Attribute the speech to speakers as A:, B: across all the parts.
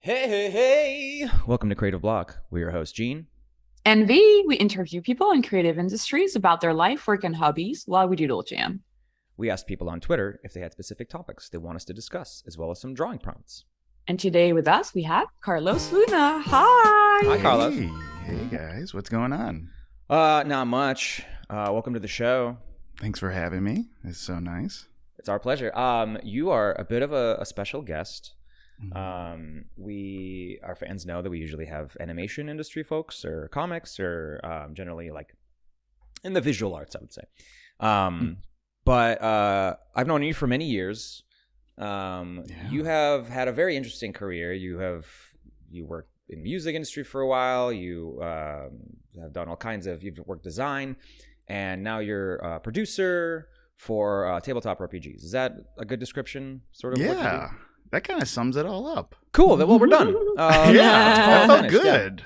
A: Hey! Welcome to Creative Block. We're your host, Gene.
B: And we interview people in creative industries about their life, work, and hobbies while we doodle jam.
A: We asked people on Twitter if they had specific topics they want us to discuss, as well as some drawing prompts.
B: And today with us, we have Carlos Luna. Hi!
A: Hi, Carlos.
C: Hey guys, what's going on?
A: Not much. Welcome to the show.
C: Thanks for having me. It's so nice.
A: It's our pleasure. You are a bit of a special guest.
C: Mm-hmm.
A: Our fans know that we usually have animation industry folks or comics or generally like in the visual arts, I would say. But I've known you for many years. You have had a very interesting career. You worked in music industry for a while. You have done all kinds of, you've worked design, and now you're a producer for tabletop RPGs. Is that a good description? Sort of.
C: Yeah. That kind of sums it all up.
A: Cool. Well, we're done.
C: That felt good.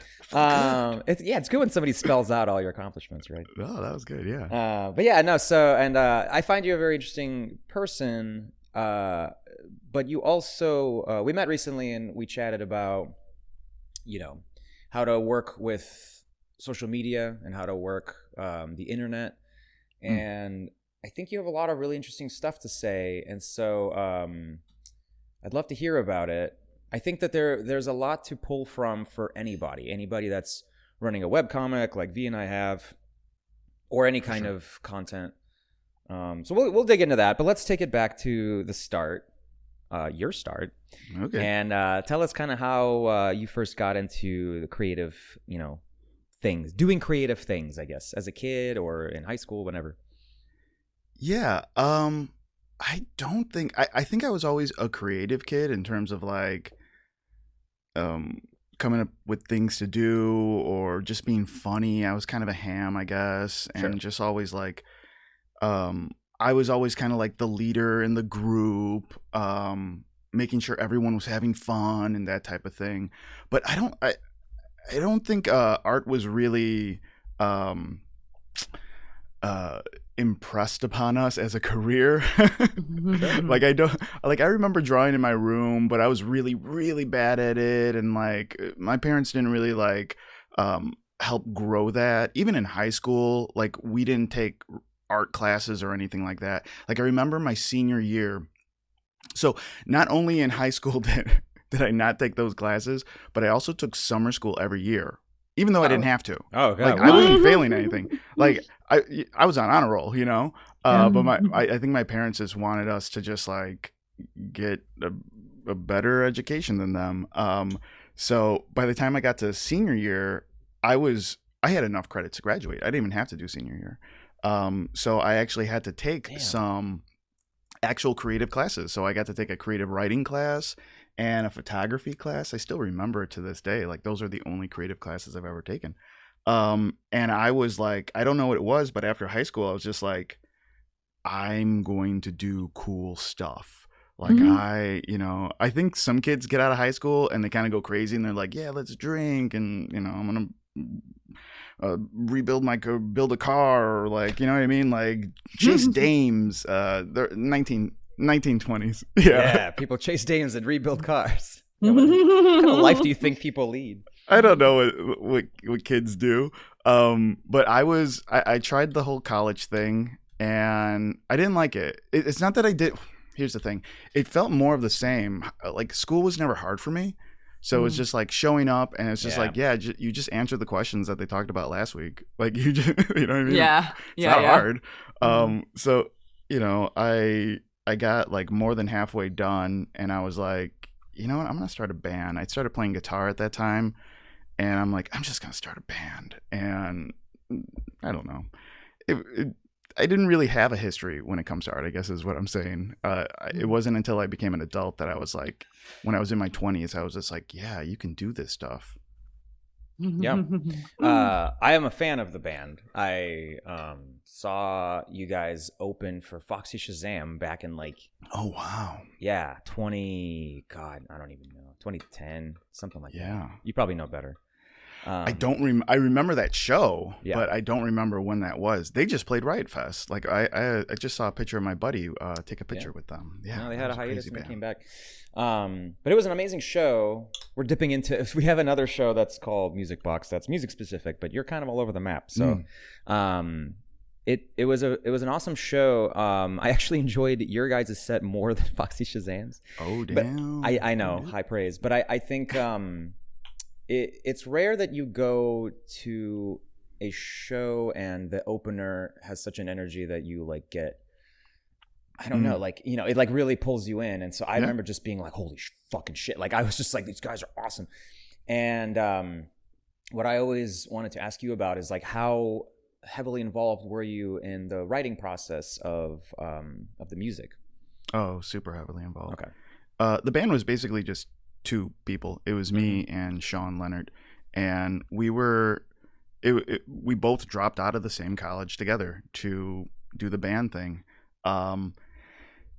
A: It's good when somebody spells out all your accomplishments, right?
C: Oh, that was good. Yeah.
A: I find you a very interesting person. But you also, we met recently and we chatted about, how to work with social media and how to work the internet. And I think you have a lot of really interesting stuff to say. And so I'd love to hear about it. I think that there's a lot to pull from for anybody that's running a webcomic like V and I have, or any kind of content. So we'll dig into that, but let's take it back to the start, your start.
C: Okay.
A: And tell us kind of how you first got into the creative, things, doing creative things, I guess, as a kid or in high school, whenever.
C: Yeah. I think I was always a creative kid in terms of like coming up with things to do or just being funny. I was kind of a ham, I guess, and just always like I was always kind of like the leader in the group, making sure everyone was having fun and that type of thing. But I don't think art was really impressed upon us as a career. I remember drawing in my room, but I was really, really bad at it, and like my parents didn't really like help grow that. Even in high school, like we didn't take art classes or anything like that. Like I remember my senior year. So not only in high school did I not take those classes, but I also took summer school every year, even though I didn't have to.
A: Oh, God.
C: Like I wasn't failing anything. Like I was on honor roll, but I think my parents just wanted us to just like get a better education than them. So by the time I got to senior year, I had enough credits to graduate. I didn't even have to do senior year. So I actually had to take some actual creative classes. So I got to take a creative writing class and a photography class. I still remember it to this day. Like those are the only creative classes I've ever taken. And I was like, I don't know what it was, but after high school, I was just like, I'm going to do cool stuff. Like I think some kids get out of high school and they kind of go crazy and they're like, yeah, let's drink. And, I'm going to build a car, or like, you know what I mean? Like chase dames, they're 1920s.
A: Yeah, people chase dames and rebuild cars. What kind of life do you think people lead?
C: I don't know what kids do. But I tried the whole college thing and I didn't like it. It's not that I did. Here's the thing. It felt more of the same. Like school was never hard for me. So it's just like showing up and it's just like, you just answer the questions that they talked about last week. Like you just, you know what I mean?
B: Yeah.
C: It's not hard. So, I got like more than halfway done and I was like, you know what? I'm going to start a band. I started playing guitar at that time and I'm like, I'm just going to start a band. And I don't know. I didn't really have a history when it comes to art, I guess is what I'm saying. It wasn't until I became an adult that I was like, when I was in my 20s, I was just like, yeah, you can do this stuff.
A: Yeah. I am a fan of the band. I saw you guys open for Foxy Shazam back in like...
C: Oh, wow.
A: Yeah, I don't even know. 2010, something like that.
C: Yeah.
A: You probably know better.
C: I remember that show,
A: Yeah.
C: but I don't remember when that was. They just played Riot Fest. Like I just saw a picture of my buddy take a picture with them. Yeah,
A: No, they
C: that
A: had a
C: was
A: hiatus
C: crazy
A: and they
C: band.
A: came back. But it was an amazing show. We're dipping into. We have another show that's called Music Box. That's music specific, but you're kind of all over the map. So, it was an awesome show. I actually enjoyed your guys' set more than Foxy Shazam's.
C: Oh
A: But
C: damn!
A: I know, high praise. But I think it's rare that you go to a show and the opener has such an energy that you like get. I don't know, like, you know, it like really pulls you in. And so I remember just being like, holy fucking shit. Like, I was just like, these guys are awesome. And what I always wanted to ask you about is like, how heavily involved were you in the writing process of the music?
C: Oh, super heavily involved.
A: Okay.
C: The band was basically just two people. It was me and Sean Leonard, and we both dropped out of the same college together to do the band thing.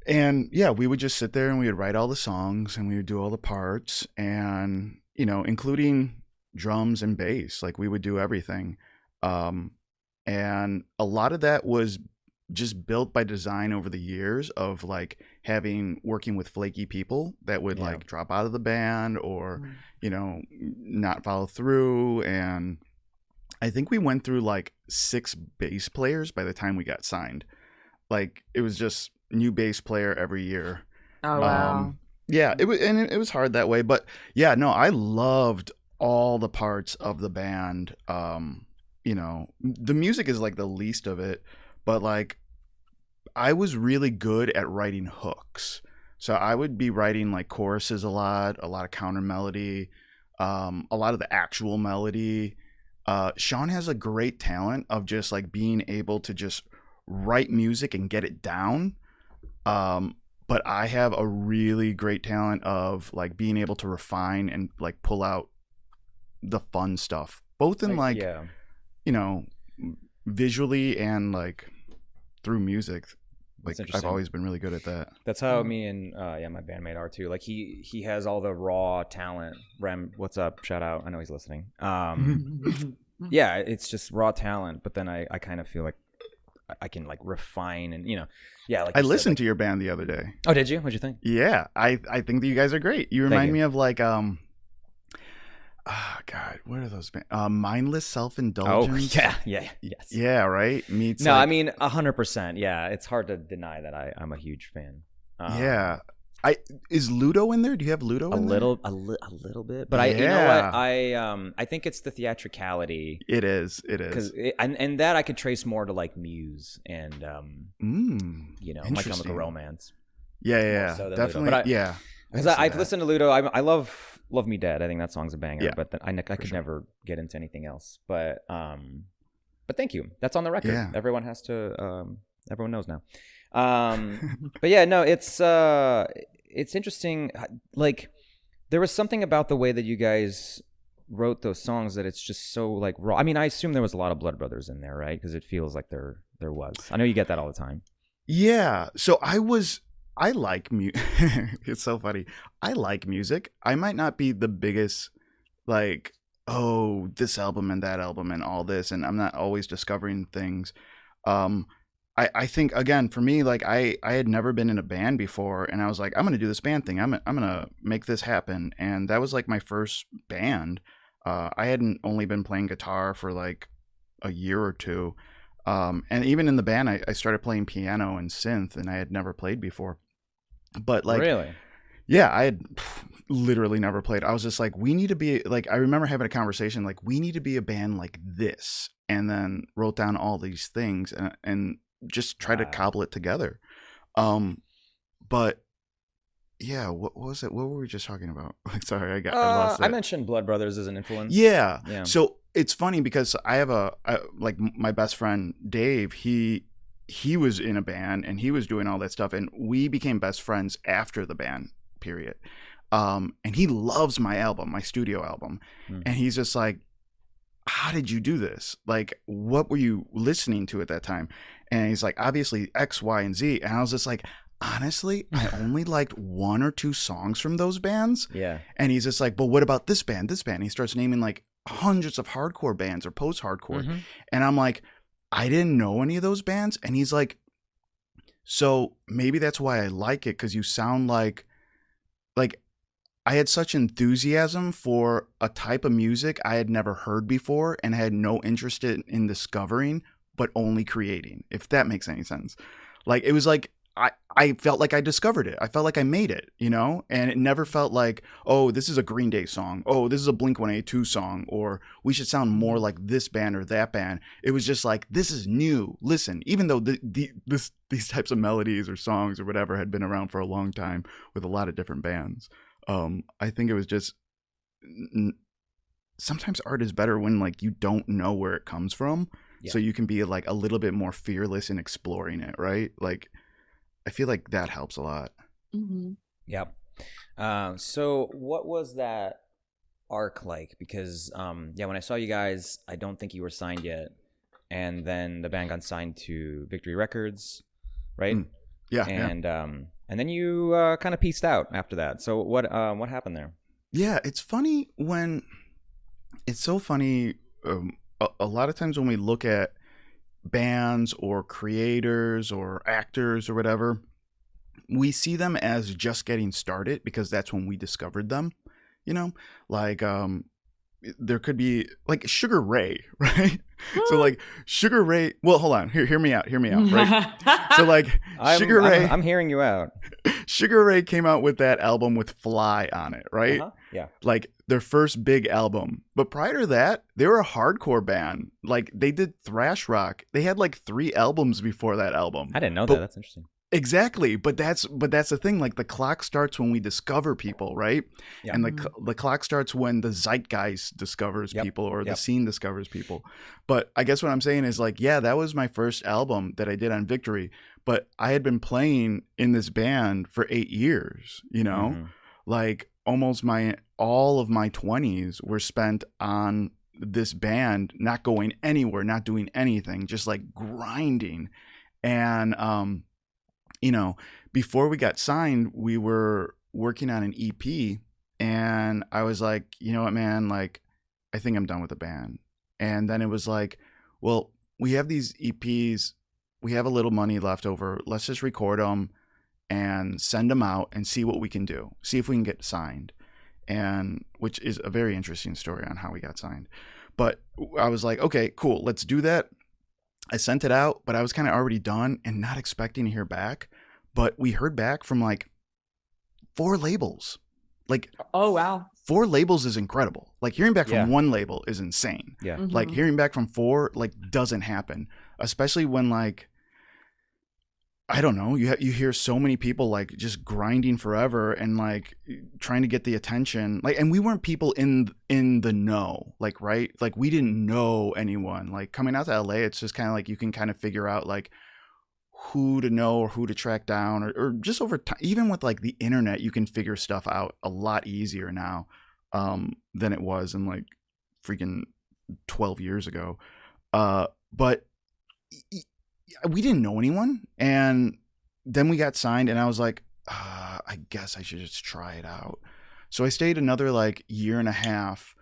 C: And yeah, we would just sit there and we would write all the songs and we would do all the parts, and, you know, including drums and bass, like we would do everything. And a lot of that was just built by design over the years of like working with flaky people that would like drop out of the band or, you know, not follow through. And I think we went through like 6 bass players by the time we got signed. Like it was just new bass player every year.
B: Oh wow.
C: Yeah, it was hard that way, but yeah, no, I loved all the parts of the band. You know, the music is like the least of it, but like I was really good at writing hooks. So I would be writing like choruses a lot of counter melody, a lot of the actual melody. Sean has a great talent of just like being able to just write music and get it down. But I have a really great talent of like being able to refine and like pull out the fun stuff, both in like you know, visually and like through music. Like I've always been really good at that.
A: That's how me and my bandmate are too. Like he has all the raw talent. Rem, what's up? Shout out. I know he's listening. Yeah, it's just raw talent, but then I kind of feel like I can like refine and, you know, like
C: I listened to your band the other day.
A: Oh, did you? What'd you think?
C: Yeah, I think that you guys are great. You remind me of like God, what are those bands? Mindless Self-Indulgence.
A: Oh, yes.
C: Yeah, right? Meets
A: I mean 100%. Yeah, it's hard to deny that I'm a huge fan.
C: Yeah. Is Ludo in there? Do you have Ludo in there?
A: A little bit, but you know what? I think it's the theatricality.
C: It is.
A: Because and that I could trace more to like Muse and you know, My Chemical Romance.
C: Yeah,
A: so
C: definitely.
A: But
C: yeah,
A: because I've listened to Ludo. I love Me Dead. I think that song's a banger.
C: Yeah,
A: but I could never get into anything else. But thank you. That's on the record.
C: Yeah.
A: Everyone has to. Everyone knows now. But yeah, no, it's interesting. Like there was something about the way that you guys wrote those songs that it's just so like raw. I mean, I assume there was a lot of Blood Brothers in there, right? Because it feels like there was. I know you get that all the time.
C: Yeah. So I like music. It's so funny. I like music. I might not be the biggest like, oh, this album and that album and all this, and I'm not always discovering things. I think, again, for me, like I had never been in a band before, and I was like, I'm going to do this band thing. I'm going to make this happen. And that was like my first band. I hadn't only been playing guitar for like a year or two. And even in the band, I started playing piano and synth, and I had never played before. But like,
A: really?
C: Yeah, I had literally never played. I was just like, we need to be like, I remember having a conversation like, we need to be a band like this, and then wrote down all these things and just try to cobble it together. But yeah, what was it? What were we just talking about? Like, sorry, I lost it.
A: I mentioned Blood Brothers as an influence.
C: Yeah. So it's funny because I have like my best friend Dave. He was in a band and he was doing all that stuff, and we became best friends after the band period. And he loves my album, my studio album, and he's just like, how did you do this? Like, what were you listening to at that time? And he's like, obviously X, Y, and Z. And I was just like, honestly, I only liked 1 or 2 songs from those bands.
A: Yeah.
C: And he's just like, but what about this band? He starts naming like hundreds of hardcore bands or post-hardcore.
A: Mm-hmm.
C: And I'm like, I didn't know any of those bands. And he's like, so maybe that's why I like it, because you sound like I had such enthusiasm for a type of music I had never heard before and had no interest in discovering, but only creating, if that makes any sense. Like, it was like, I felt like I discovered it. I felt like I made it, you know? And it never felt like, oh, this is a Green Day song. Oh, this is a Blink-182 song. Or we should sound more like this band or that band. It was just like, this is new. Listen, even though these types of melodies or songs or whatever had been around for a long time with a lot of different bands. I think it was just, sometimes art is better when like you don't know where it comes from. Yeah. So you can be like a little bit more fearless in exploring it, right? Like, I feel like that helps a lot.
B: Mm-hmm.
A: Yep. So what was that arc like? Because when I saw you guys, I don't think you were signed yet, and then the band got signed to Victory Records, right?
C: Yeah.
A: And then you kind of pieced out after that. So what happened there?
C: Yeah, it's funny it's so funny. A lot of times when we look at bands or creators or actors or whatever, we see them as just getting started because that's when we discovered them, you know? Like there could be like Sugar Ray, right? So like Sugar Ray, well, hold on, hear me out, right? So like Sugar Ray,
A: I'm hearing you out.
C: Sugar Ray came out with that album with Fly on it, right?
A: Uh-huh. Yeah.
C: Like their first big album. But prior to that, they were a hardcore band. Like they did thrash rock. They had like 3 albums before that album.
A: I didn't know that. That's interesting.
C: Exactly. But that's the thing. Like the clock starts when we discover people, right?
A: Yeah.
C: And the clock starts when the zeitgeist discovers people or the scene discovers people. But I guess what I'm saying is like, yeah, that was my first album that I did on Victory. But I had been playing in this band for 8 years, you know? Mm-hmm. Like almost all of my 20s were spent on this band, not going anywhere, not doing anything, just like grinding. And you know, before we got signed, we were working on an EP, and I was like, you know what, man, like I think I'm done with the band. And then it was like, well, we have these EPs, we have a little money left over, let's just record them and send them out and see what we can do, see if we can get signed. And which is a very interesting story on how we got signed. But I was like, okay, cool, let's do that. I sent it out, but I was kind of already done and not expecting to hear back. But we heard back from like 4 labels. Like,
B: oh wow,
C: 4 labels is incredible. Like hearing back from one label is insane.
A: Yeah.
B: Mm-hmm.
C: Like hearing back from 4 like doesn't happen, especially when like, I don't know, you hear so many people like just grinding forever and like trying to get the attention. Like, and we weren't people in the know, like, right? Like we didn't know anyone. Like coming out to LA, it's just kind of like you can kind of figure out like who to know or who to track down or just over time. Even with like the internet, you can figure stuff out a lot easier now than it was in like freaking 12 years ago. But we didn't know anyone, and then we got signed, and I was like, I guess I should just try it out. So I stayed another like year and a half.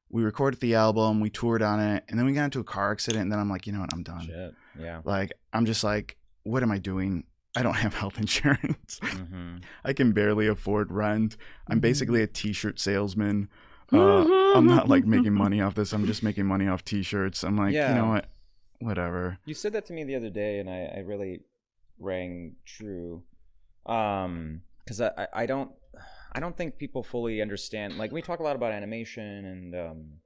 C: We recorded the album, we toured on it, and then we got into a car accident, and then I'm like, you know what, I'm done.
A: Shit. Yeah.
C: Like, I'm just like, what am I doing? I don't have health insurance.
A: Mm-hmm.
C: I can barely afford rent. I'm basically a t-shirt salesman. I'm not like making money off this. I'm just making money off t-shirts. I'm like, you know what? Whatever.
A: You said that to me the other day, and I really rang true. Because I don't think people fully understand. Like we talk a lot about animation and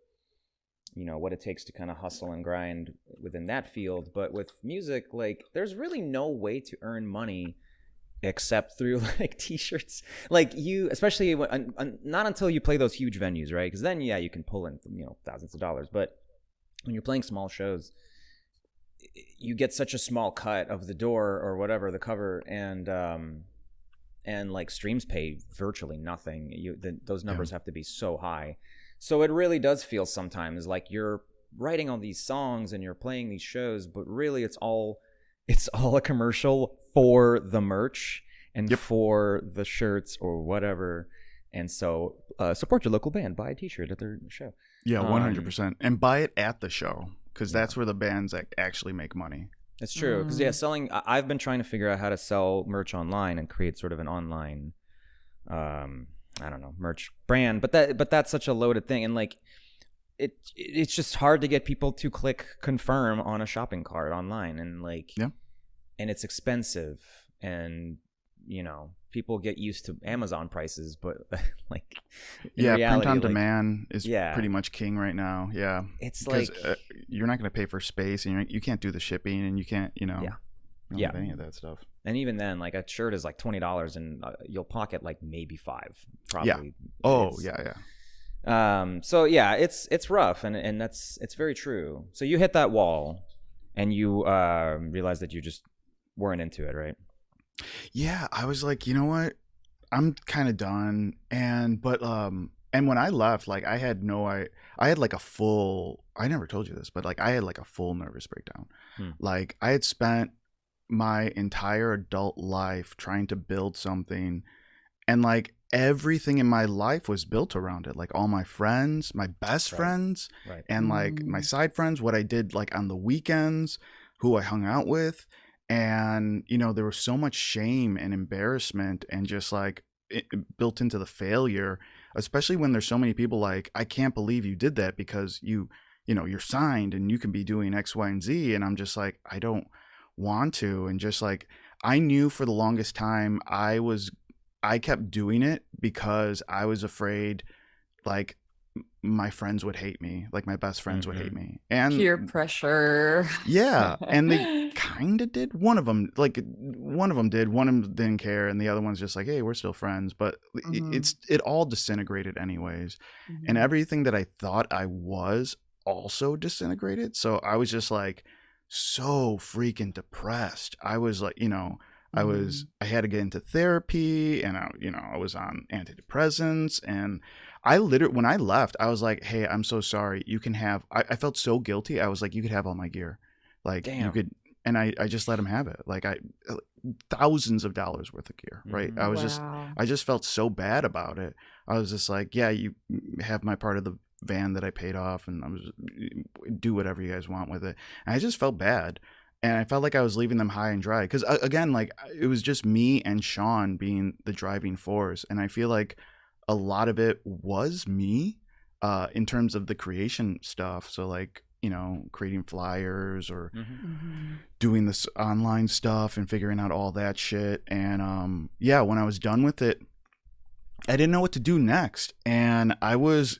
A: you know what it takes to kind of hustle and grind within that field, but with music, like there's really no way to earn money except through like t-shirts. Like you, especially not until you play those huge venues, right? Because then you can pull in thousands of dollars, but when you're playing small shows, you get such a small cut of the door or whatever, the cover, and like streams pay virtually nothing. Those numbers have to be so high. So it really does feel sometimes like you're writing all these songs and you're playing these shows, but really it's all a commercial for the merch and for the shirts or whatever. And so support your local band, buy a t-shirt at their show.
C: Yeah,
A: Um,
C: 100%. And buy it at the show, because
A: Yeah.
C: that's where the bands actually make money.
A: It's true because selling. I've been trying to figure out how to sell merch online and create sort of an online, I don't know, merch brand. But that's such a loaded thing, and like it's just hard to get people to click confirm on a shopping cart online, and like
C: Yeah.
A: and it's expensive, and people get used to Amazon prices, but like in reality,
C: print on
A: like,
C: demand is pretty much king right now. Yeah,
A: it's
C: because
A: like
C: you're not going to pay for space, and you can't do the shipping, and you can't, you don't
A: Yeah.
C: have any of that stuff.
A: and even then, like a shirt is like $20, and you'll pocket like maybe $5, probably.
C: Oh,
A: It's-
C: yeah.
A: So yeah, it's rough, and it's very true. So you hit that wall, and you realized that you just weren't into it, right?
C: Yeah, I was like, you know what? I'm kind of done. And when I left, like I had like a full, I never told you this, but like I had like a full nervous breakdown. Like I had spent my entire adult life trying to build something, and like everything in my life was built around it. Like all my friends, my best friends,
A: Right.
C: and like my side friends, what I did like on the weekends, who I hung out with. And there was so much shame and embarrassment and just like it built into the failure, especially when there's so many people like, I can't believe you did that, because you're signed and you can be doing X, Y, and Z. And I'm just like, I don't want to. And just like, I knew for the longest time I kept doing it because I was afraid like my friends would hate me, like my best friends would hate me. And
B: peer pressure.
C: yeah, and they kind of did. One of them did. One of them didn't care, and the other one's just like, hey, we're still friends. But it all disintegrated anyways, and everything that I thought I was also disintegrated. So I was just like so freaking depressed. I was like, I had to get into therapy, and I was on antidepressants, and when I left, I was like, hey, I'm so sorry. You can have, I felt so guilty. I was like, you could have all my gear. Like
A: Damn.
C: you could, and I just let him have it. Like thousands of dollars worth of gear. Right. I just felt so bad about it. I was just like, yeah, you have my part of the van that I paid off, and do whatever you guys want with it. And I just felt bad. And I felt like I was leaving them high and dry, because again, like it was just me and Sean being the driving force. And I feel like a lot of it was me in terms of the creation stuff. So like, creating flyers or doing this online stuff and figuring out all that shit. And when I was done with it, I didn't know what to do next. And I was,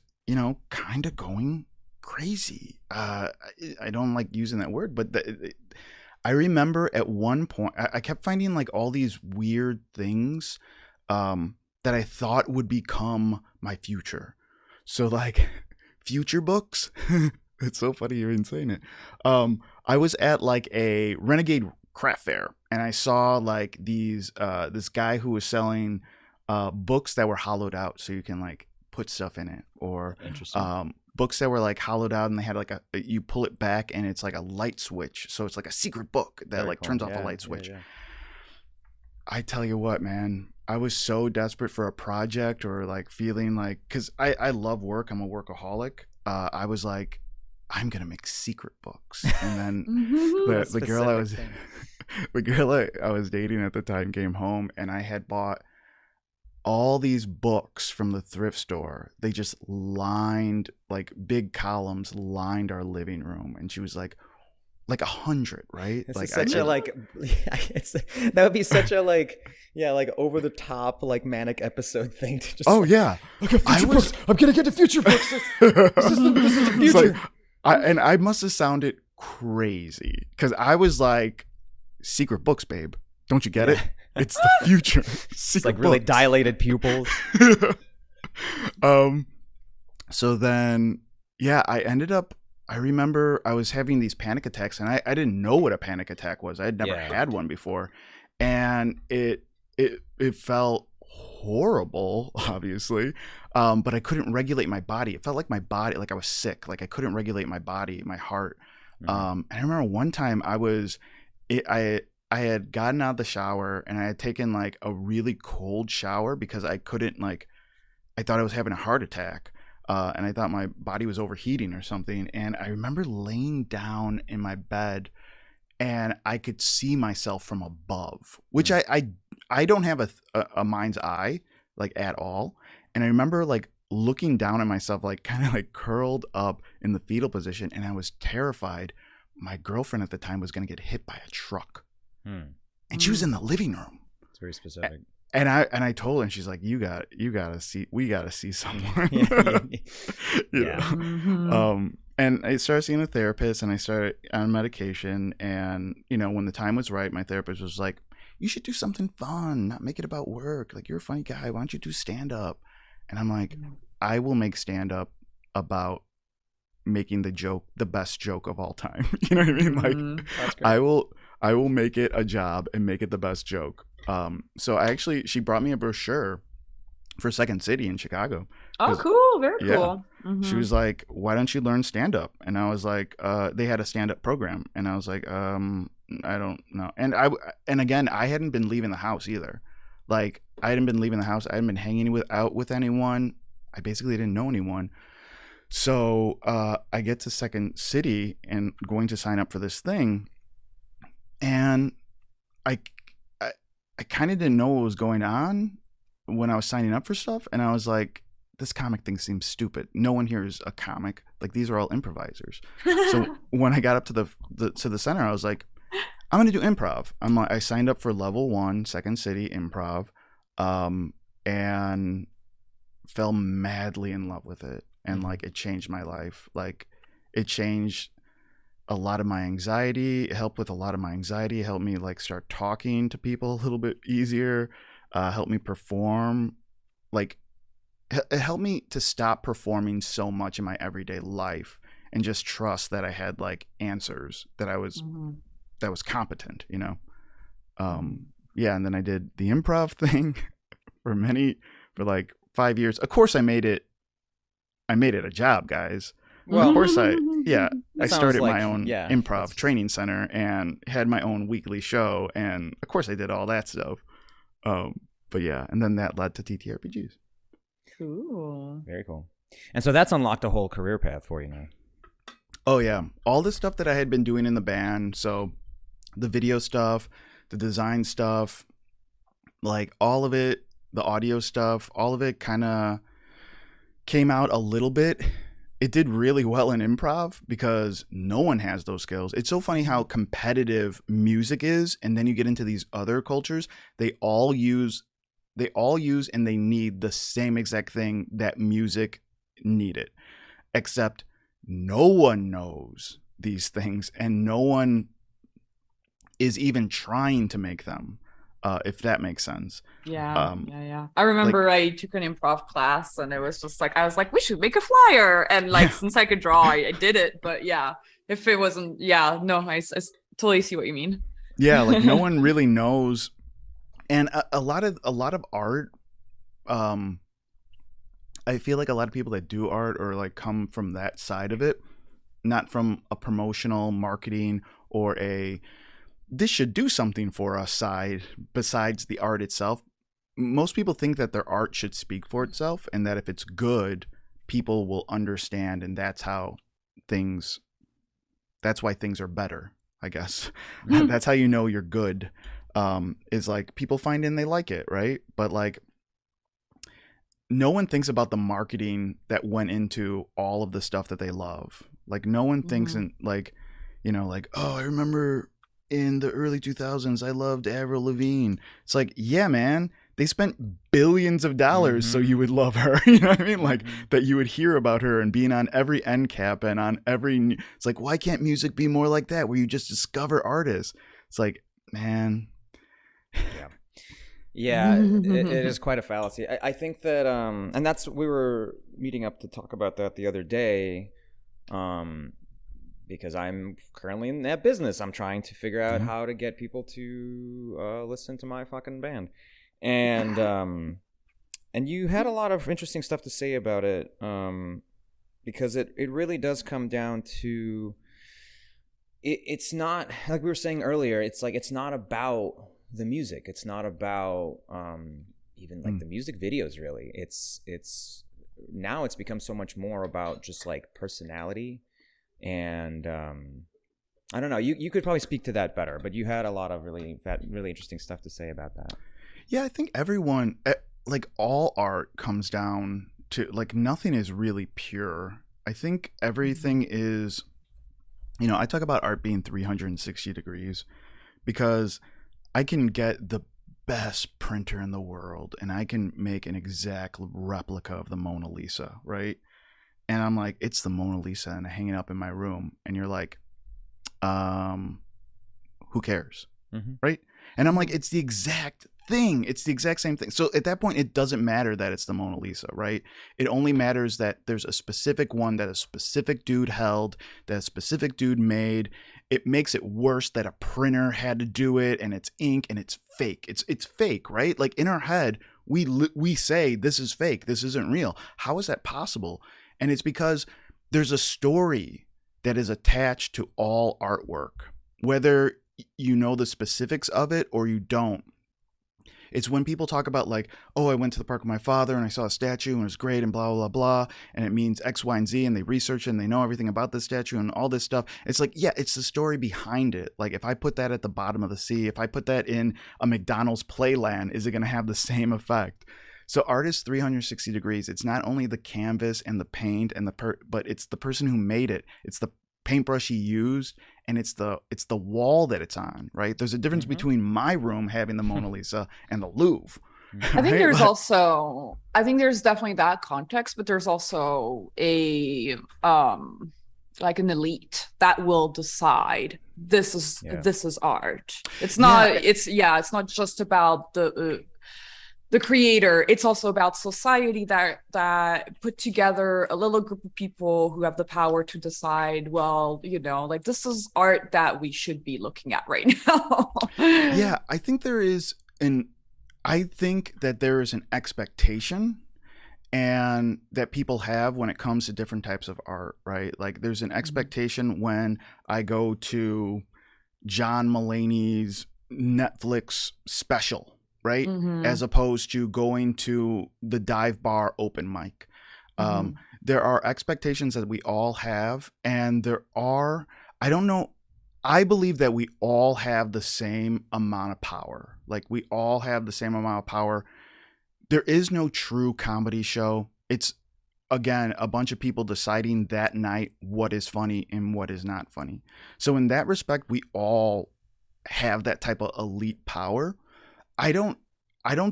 C: kind of going crazy. I don't like using that word, but I remember at one point I kept finding like all these weird things that I thought would become my future. So like future books. It's so funny you're even saying it. I was at like a Renegade craft fair, and I saw like these this guy who was selling books that were hollowed out, so you can like put stuff in it, or books that were like hollowed out, and they had like you pull it back and it's like a light switch, so it's like a secret book that Very like cool. turns off a light switch. Yeah. I tell you what, man, I was so desperate for a project, or like feeling like, because I love work, I'm a workaholic. I was like, I'm gonna make secret books. And then the girl I was dating at the time came home, and I had bought all these books from the thrift store. They just lined, like big columns lined our living room, and she was like 100, right?
A: This
C: like
A: is such that would be such a like over the top like manic episode thing to just.
C: Oh yeah,
A: I got future books. I'm gonna get to future books. This is the future.
C: And I must have sounded crazy, because I was like, secret books, babe. Don't you get it? It's the future.
A: It's like really dilated pupils.
C: So then, yeah, I remember I was having these panic attacks, and I didn't know what a panic attack was. I had never had one before. And it felt horrible, obviously. But I couldn't regulate my body. It felt like my body, like I was sick. Like I couldn't regulate my body, my heart. And I remember one time I had gotten out of the shower, and I had taken like a really cold shower because I couldn't I thought I was having a heart attack. and I thought my body was overheating or something. And I remember laying down in my bed, and I could see myself from above, which I don't have a mind's eye like at all. And I remember like looking down at myself, like kind of like curled up in the fetal position, and I was terrified. My girlfriend at the time was going to get hit by a truck, and she was in the living room.
A: It's very specific.
C: And I told her, and she's like, we gotta see someone. And I started seeing a therapist, and I started on medication. And, when the time was right, my therapist was like, you should do something fun, not make it about work. Like, you're a funny guy. Why don't you do stand up? And I'm like, I will make stand up about making the best joke of all time. You know what I mean? Like, I will make it a job and make it the best joke. So she brought me a brochure for Second City in Chicago.
B: Oh, cool. Very cool. Mm-hmm.
C: She was like, why don't you learn stand up? And I was like, they had a stand up program. And I was like, I don't know. And again, I hadn't been leaving the house either. Like, I hadn't been leaving the house. I hadn't been hanging out with anyone. I basically didn't know anyone. So, I get to Second City and going to sign up for this thing. And I kind of didn't know what was going on when I was signing up for stuff. And I was like, this comic thing seems stupid. No one here is a comic. Like, these are all improvisers. So when I got up to the center, I was like, I'm going to do improv. I signed up for level 1, Second City improv, and fell madly in love with it. And like, it changed my life. Like, it changed a lot of my anxiety. It helped with a lot of my anxiety. It helped me like start talking to people a little bit easier. Helped me perform. Like, it helped me to stop performing so much in my everyday life and just trust that I had like answers, that I was competent, Yeah. And then I did the improv thing for like 5 years. Of course I made it a job, guys. Well, of course I started my own improv training center and had my own weekly show. And of course I did all that stuff. But yeah, and then that led to TTRPGs.
B: Cool.
A: Very cool. And so that's unlocked a whole career path for you now.
C: Oh yeah. All the stuff that I had been doing in the band. So the video stuff, the design stuff, like all of it, the audio stuff, all of it kind of came out a little bit. It did really well in improv because no one has those skills. It's so funny how competitive music is. And then you get into these other cultures, they all use and they need the same exact thing that music needed, except no one knows these things and no one is even trying to make them, if that makes sense.
B: Yeah. I remember I took an improv class and it was just like, I was like, we should make a flyer. And like, since I could draw, I did it. But yeah, if it wasn't, I totally see what you mean.
C: Yeah. Like, no one really knows. And a lot of art, I feel like a lot of people that do art or like come from that side of it, not from a promotional marketing or this should do something for us side besides the art itself. Most people think that their art should speak for itself and that if it's good, people will understand. And that's why things are better, I guess. That's how you know you're good. Is like people find and they like it, right? But like, no one thinks about the marketing that went into all of the stuff that they love. Like, no one thinks in like, oh, I remember in the early 2000s, I loved Avril Lavigne. It's like, yeah, man, they spent billions of dollars so you would love her. You know what I mean? Like, that you would hear about her and being on every end cap and on every. It's like, why can't music be more like that, where you just discover artists? It's like, man.
A: Yeah, it is quite a fallacy. I think that, and that's, we were meeting up to talk about that the other day, because I'm currently in that business. I'm trying to figure out how to get people to listen to my fucking band, and you had a lot of interesting stuff to say about it, because it really does come down to, it's not, like we were saying earlier, it's like, it's not about the music. It's not about even like the music videos, really. It's now it's become so much more about just like personality. And I don't know, you could probably speak to that better, but you had a lot of really interesting stuff to say about that.
C: Yeah, I think everyone, like all art comes down to like nothing is really pure. I think everything is, I talk about art being 360 degrees because I can get the best printer in the world and I can make an exact replica of the Mona Lisa, right? And I'm like, it's the Mona Lisa and I hang it up in my room. And you're like, who cares?
A: Mm-hmm.
C: Right? And I'm like, it's the exact thing. It's the exact same thing. So at that point, it doesn't matter that it's the Mona Lisa, right? It only matters that there's a specific one that a specific dude held, that a specific dude made. It makes it worse that a printer had to do it and it's ink and it's fake. It's fake, right? Like in our head, we say this is fake. This isn't real. How is that possible? And it's because there's a story that is attached to all artwork, whether you know the specifics of it or you don't. It's when people talk about like, oh, I went to the park with my father and I saw a statue and it was great and blah, blah, blah. And it means X, Y, and Z. And they research it and they know everything about the statue and all this stuff. It's like, yeah, it's the story behind it. Like if I put that at the bottom of the sea, if I put that in a McDonald's playland, is it going to have the same effect? So art is 360 degrees. It's not only the canvas and the paint and but it's the person who made it. It's the paintbrush he used, and it's the wall that it's on, right? There's a difference between my room having the Mona Lisa and the Louvre.
B: I think there's also, I think there's definitely that context, but there's also a like an elite that will decide this is art. It's not it's not just about the creator. It's also about society that put together a little group of people who have the power to decide, well, like this is art that we should be looking at right now.
C: Yeah, I think that there is an expectation and that people have when it comes to different types of art, right? Like there's an expectation when I go to John Mulaney's Netflix special, right? As opposed to going to the dive bar open mic. There are expectations that we all have, and I believe that we all have the same amount of power. Like we all have the same amount of power. There is no true comedy show. It's, again, a bunch of people deciding that night what is funny and what is not funny. So in that respect, we all have that type of elite power. I don't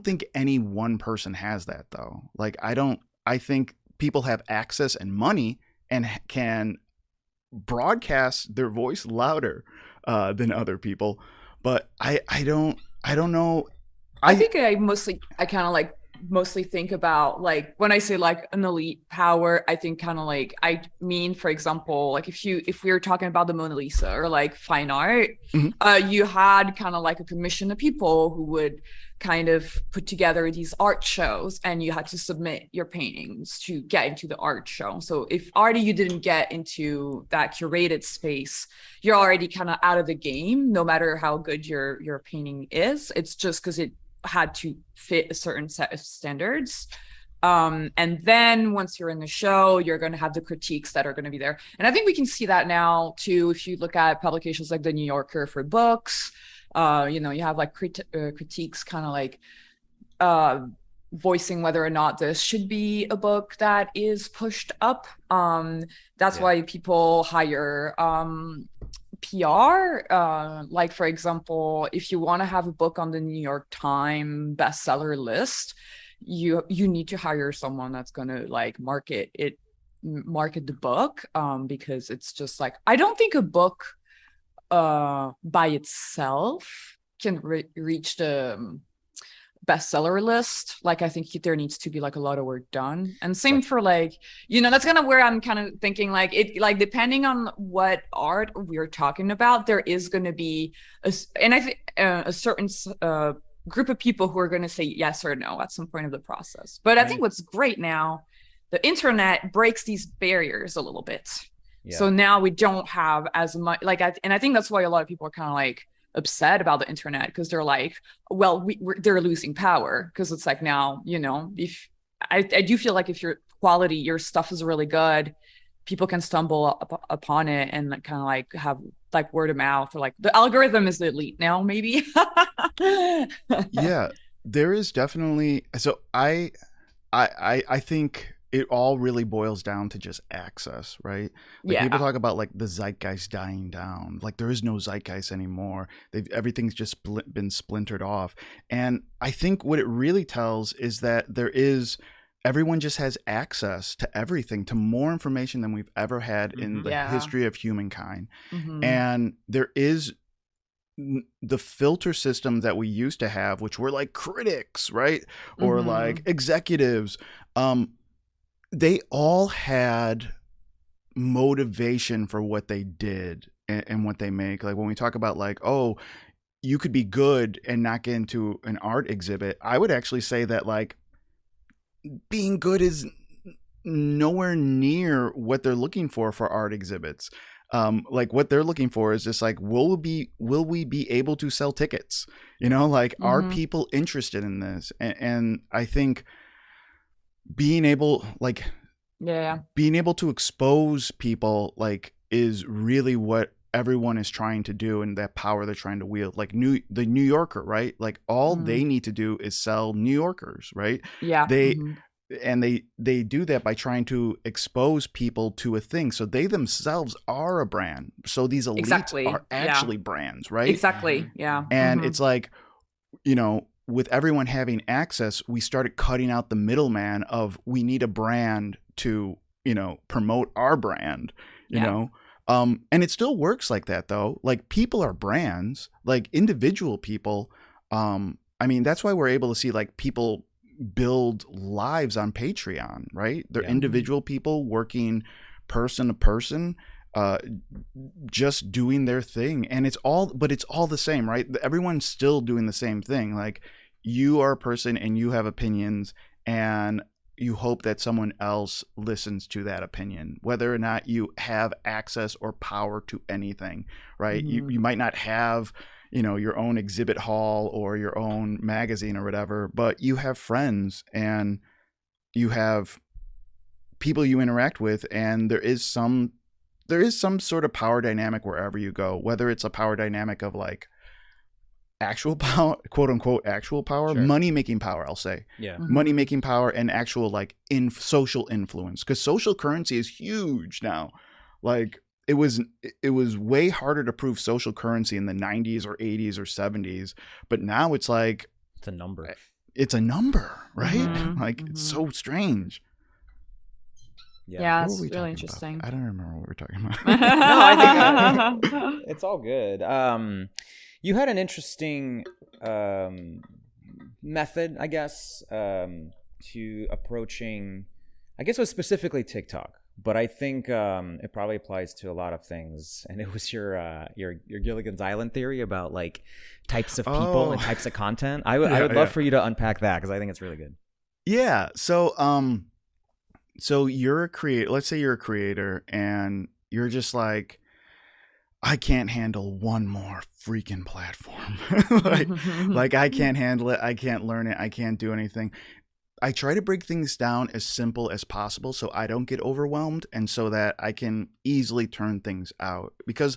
C: think any one person has that though. Like I think people have access and money and can broadcast their voice louder than other people. But I don't know.
B: I think I kind of like mostly think about like when I say like an elite power, I think kind of like, I mean, for example, like if we were talking about the Mona Lisa or like fine art, you had kind of like a commission of people who would kind of put together these art shows, and you had to submit your paintings to get into the art show. So if already you didn't get into that curated space, you're already kind of out of the game, no matter how good your painting is. It's just because it had to fit a certain set of standards. And then once you're in the show, you're going to have the critiques that are going to be there. And I think we can see that now too, if you look at publications like the New Yorker for books. You have like critiques kind of like voicing whether or not this should be a book that is pushed up. That's why people hire PR. Like, for example, if you want to have a book on the New York Times bestseller list, you need to hire someone that's going to like market the book, because it's just like, I don't think a book by itself can reach the bestseller list. Like, I think there needs to be like a lot of work done, and same for like, that's kind of where I'm kind of thinking like it, like depending on what art we're talking about, there is going to be a certain group of people who are going to say yes or no at some point of the process. But I think what's great now, the internet breaks these barriers a little bit. So now we don't have as much like, and I think that's why a lot of people are kind of like upset about the internet, because they're like, well, they're losing power, because it's like now, if I do feel like if you're quality, your stuff is really good, people can stumble upon it and like, kind of like have like word of mouth, or like the algorithm is the elite now, maybe.
C: Yeah, there is definitely. So I think it all really boils down to just access, right? Like people
B: Yeah.
C: talk about like the zeitgeist dying down. Like there is no zeitgeist anymore. Everything's just been splintered off. And I think what it really tells is that everyone just has access to everything, to more information than we've ever had in the
B: Yeah.
C: history of humankind.
B: Mhm.
C: And there is the filter system that we used to have, which were like critics, right? Or like executives. They all had motivation for what they did and what they make. Like when we talk about like, oh, you could be good and not get into an art exhibit, I would actually say that like being good is nowhere near what they're looking for art exhibits. Like what they're looking for is just like, will we be able to sell tickets? You know, like are people interested in this? And I think being able to expose people like is really what everyone is trying to do, and that power they're trying to wield. Like the New Yorker, right? Like all they need to do is sell New Yorkers, right?
B: Yeah.
C: And they do that by trying to expose people to a thing, so they themselves are a brand, so these elites are actually brands, right?
B: Exactly. Yeah.
C: And it's like, you know, with everyone having access, we started cutting out the middleman of, we need a brand to, you know, promote our brand, you know. And it still works like that though. Like people are brands, like individual people. I mean, that's why we're able to see like people build lives on Patreon, right? They're individual people working person to person, just doing their thing. And it's all the same, right? Everyone's still doing the same thing. Like you are a person and you have opinions, and you hope that someone else listens to that opinion, whether or not you have access or power to anything, right? You might not have, you know, your own exhibit hall or your own magazine or whatever, but you have friends and you have people you interact with, and there is some sort of power dynamic wherever you go, whether it's a power dynamic of like actual power, quote unquote actual power, money making power, I'll say. Money making power, and actual like social influence, because social currency is huge now. Like it was way harder to prove social currency in the 90s or 80s or 70s, but now it's like
A: it's a number, right?
C: Like it's so strange.
B: Yeah, it's really interesting.
C: I don't remember what we're talking about.
A: No, I think it's all good. You had an interesting method, I guess, to approaching, I guess it was specifically TikTok, but I think it probably applies to a lot of things. And it was your Gilligan's Island theory about like types of people and types of content. I would love for you to unpack that, because I think it's really good.
C: Yeah. So you're a creator. Let's say you're a creator and you're just like, I can't handle one more freaking platform. like I can't handle it. I can't learn it. I can't do anything. I try to break things down as simple as possible so I don't get overwhelmed, and so that I can easily turn things out. Because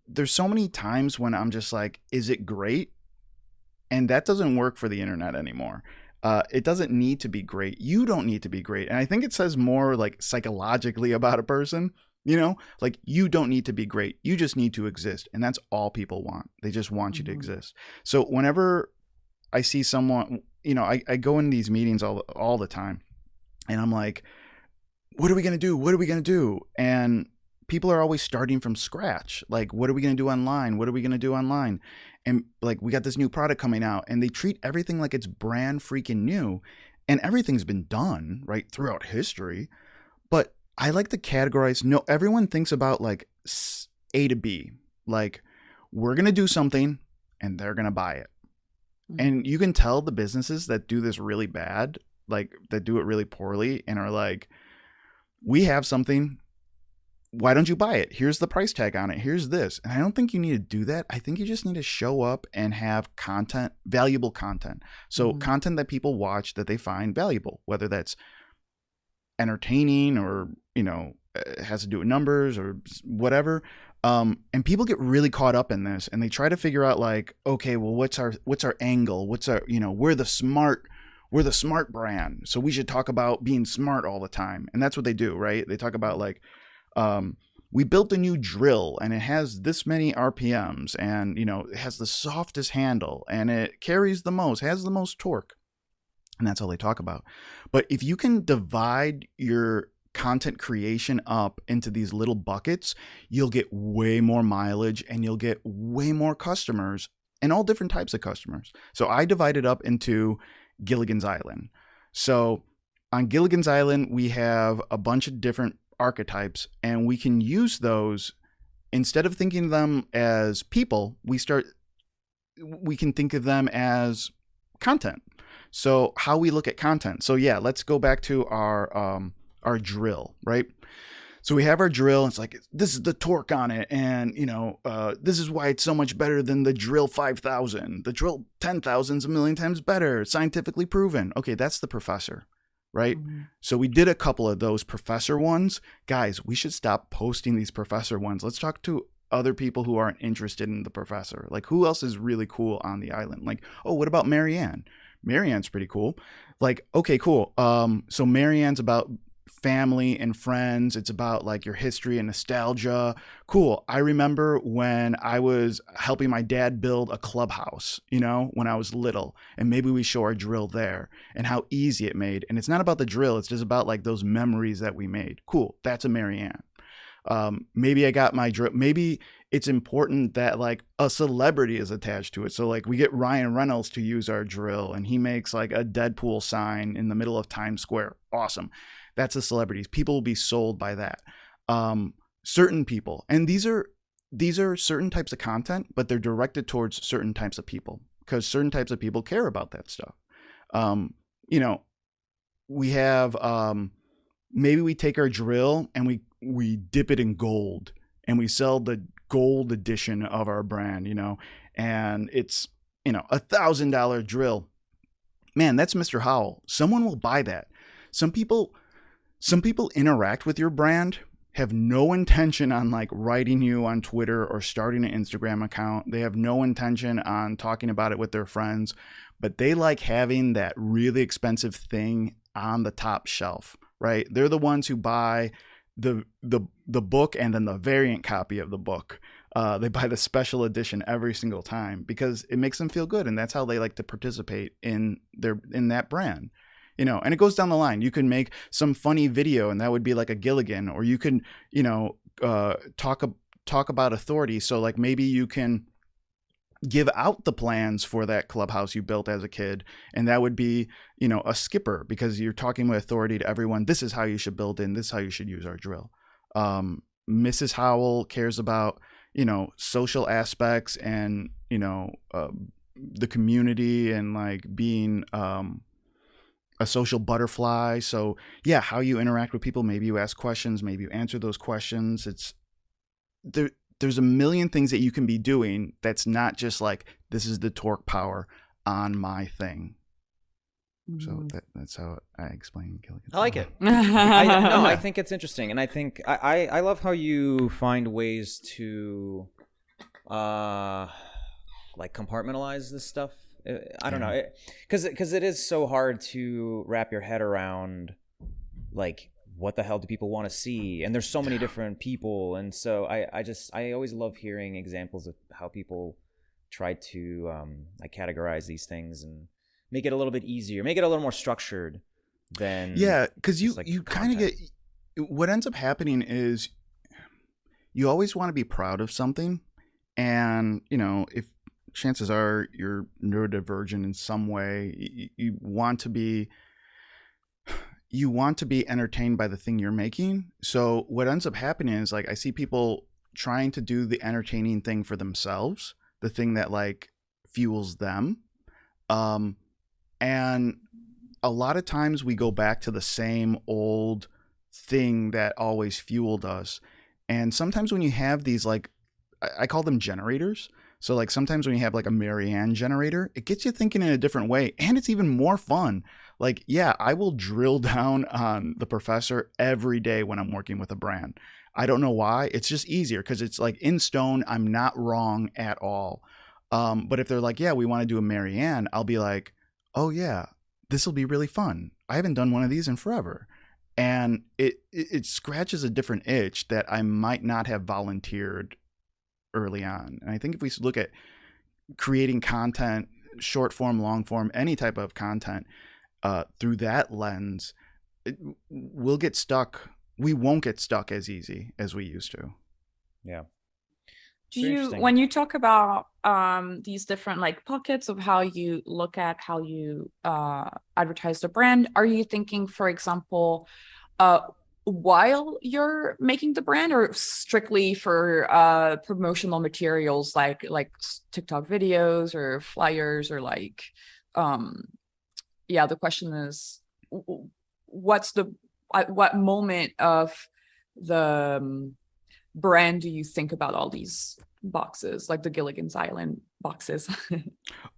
C: there's so many times when I'm just like, is it great? And that doesn't work for the internet anymore. It doesn't need to be great. You don't need to be great. And I think it says more like psychologically about a person, you know, like you don't need to be great. You just need to exist. And that's all people want. They just want you to exist. So whenever I see someone, you know, I go in these meetings all the time, and I'm like, what are we going to do? What are we going to do? And people are always starting from scratch. Like, what are we going to do online? What are we going to do online? And like, we got this new product coming out, and they treat everything like it's brand freaking new, and everything's been done right throughout history. But I like to categorize. No, everyone thinks about like A to B. Like, we're going to do something and they're going to buy it. And you can tell the businesses that do this really bad, like that do it really poorly and are like, we have something, why don't you buy it? Here's the price tag on it. Here's this. And I don't think you need to do that. I think you just need to show up and have content, valuable content. So content that people watch that they find valuable, whether that's entertaining or, has to do with numbers or whatever. And people get really caught up in this, and they try to figure out like, okay, well, what's our angle? What's our, we're the smart brand, so we should talk about being smart all the time. And that's what they do, right? They talk about like, we built a new drill and it has this many RPMs, and it has the softest handle and it carries the most, has the most torque. And that's all they talk about. But if you can divide your content creation up into these little buckets, you'll get way more mileage and you'll get way more customers, and all different types of customers. So I divided up into Gilligan's Island. So on Gilligan's Island, we have a bunch of different archetypes, and we can use those. Instead of thinking of them as people, we can think of them as content. So how we look at content. So yeah, let's go back to our drill, right? So we have our drill. It's like, this is the torque on it. And, this is why it's so much better than the drill 5,000. The drill 10,000 is a million times better. Scientifically proven. Okay, that's the professor, right? Mm-hmm. So we did a couple of those professor ones. Guys, we should stop posting these professor ones. Let's talk to other people who aren't interested in the professor. Like, who else is really cool on the island? Like, oh, what about Marianne? Marianne's pretty cool. Like, okay, cool. So Marianne's about family and friends. It's about like your history and nostalgia. Cool. I remember when I was helping my dad build a clubhouse, when I was little, and maybe we show our drill there and how easy it made. And it's not about the drill. It's just about like those memories that we made. Cool. That's a Marianne. Maybe I got my drill. Maybe it's important that like a celebrity is attached to it. So like we get Ryan Reynolds to use our drill, and he makes like a Deadpool sign in the middle of Times Square. Awesome. That's the celebrities. People will be sold by that. Certain people, and these are certain types of content, but they're directed towards certain types of people, because certain types of people care about that stuff. We have maybe we take our drill and we dip it in gold, and we sell the gold edition of our brand, and it's $1,000 drill. Man, that's Mr. Howell. Someone will buy that. Some people interact with your brand, have no intention on like writing you on Twitter or starting an Instagram account. They have no intention on talking about it with their friends, but they like having that really expensive thing on the top shelf, right? They're the ones who buy the book and then the variant copy of the book. They buy the special edition every single time because it makes them feel good, and that's how they like to participate in that brand. And it goes down the line. You can make some funny video, and that would be like a Gilligan, or you can, talk about authority. So like maybe you can give out the plans for that clubhouse you built as a kid, and that would be, a skipper, because you're talking with authority to everyone. This is how you should build in. This is how you should use our drill. Mrs. Howell cares about, social aspects and, the community, and like being, a social butterfly. So yeah, how you interact with people. Maybe you ask questions, maybe you answer those questions. There's a million things that you can be doing that's not just like, this is the torque power on my thing. So that's how I explain Gilligan.
A: I like it. I think it's interesting. And I think I love how you find ways to like compartmentalize this stuff. I don't know, because it is so hard to wrap your head around, like, what the hell do people want to see? And there's so many different people, and so I always love hearing examples of how people try to like categorize these things and make it a little bit easier, make it a little more structured than
C: because you kind of get, what ends up happening is you always want to be proud of something, and if chances are you're neurodivergent in some way. You want to be entertained by the thing you're making. So what ends up happening is like I see people trying to do the entertaining thing for themselves, the thing that like fuels them. And a lot of times we go back to the same old thing that always fueled us. And sometimes when you have these, like, I call them generators. So like sometimes when you have like a Marianne generator, it gets you thinking in a different way, and it's even more fun. Like, yeah, I will drill down on the professor every day when I'm working with a brand. I don't know why. It's just easier because it's like in stone. I'm not wrong at all. But if they're like, yeah, we want to do a Marianne, I'll be like, oh yeah, this will be really fun. I haven't done one of these in forever. And it scratches a different itch that I might not have volunteered early on. And I think if we look at creating content, short form, long form, any type of content through that lens, we'll get stuck. We won't get stuck as easy as we used to.
A: Yeah.
B: Do you, when you talk about these different like pockets of how you look at how you advertise the brand, are you thinking, for example, while you're making the brand, or strictly for promotional materials like TikTok videos or flyers, or like the question is, what's the, at what moment of the brand do you think about all these boxes, like the Gilligan's Island boxes?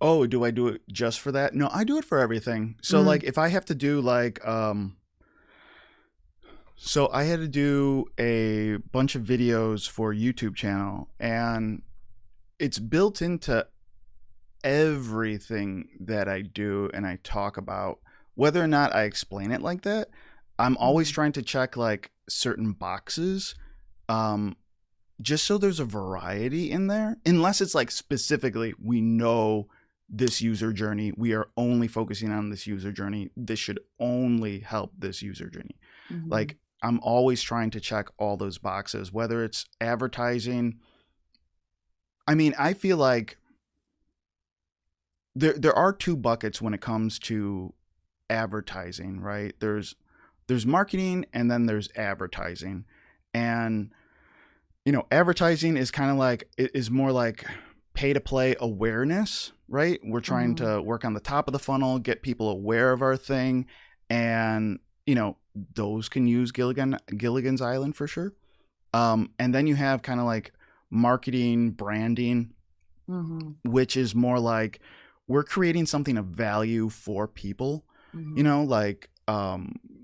C: Oh, do I do it just for that? No, I do it for everything. So like if I have to do like so I had to do a bunch of videos for YouTube channel, and it's built into everything that I do and I talk about. Whether or not I explain it like that, I'm always trying to check like certain boxes, just so there's a variety in there, unless it's like specifically, we know this user journey, we are only focusing on this user journey, this should only help this user journey. Like I'm always trying to check all those boxes, whether it's advertising. I mean, I feel like there are two buckets when it comes to advertising, right? There's marketing, and then there's advertising. And you know, advertising is kind of like, it is more like pay to play awareness, right? We're trying to work on the top of the funnel, get people aware of our thing. And, you know, those can use Gilligan's Island for sure. And then you have kind of like marketing, branding, which is more like we're creating something of value for people, you know, like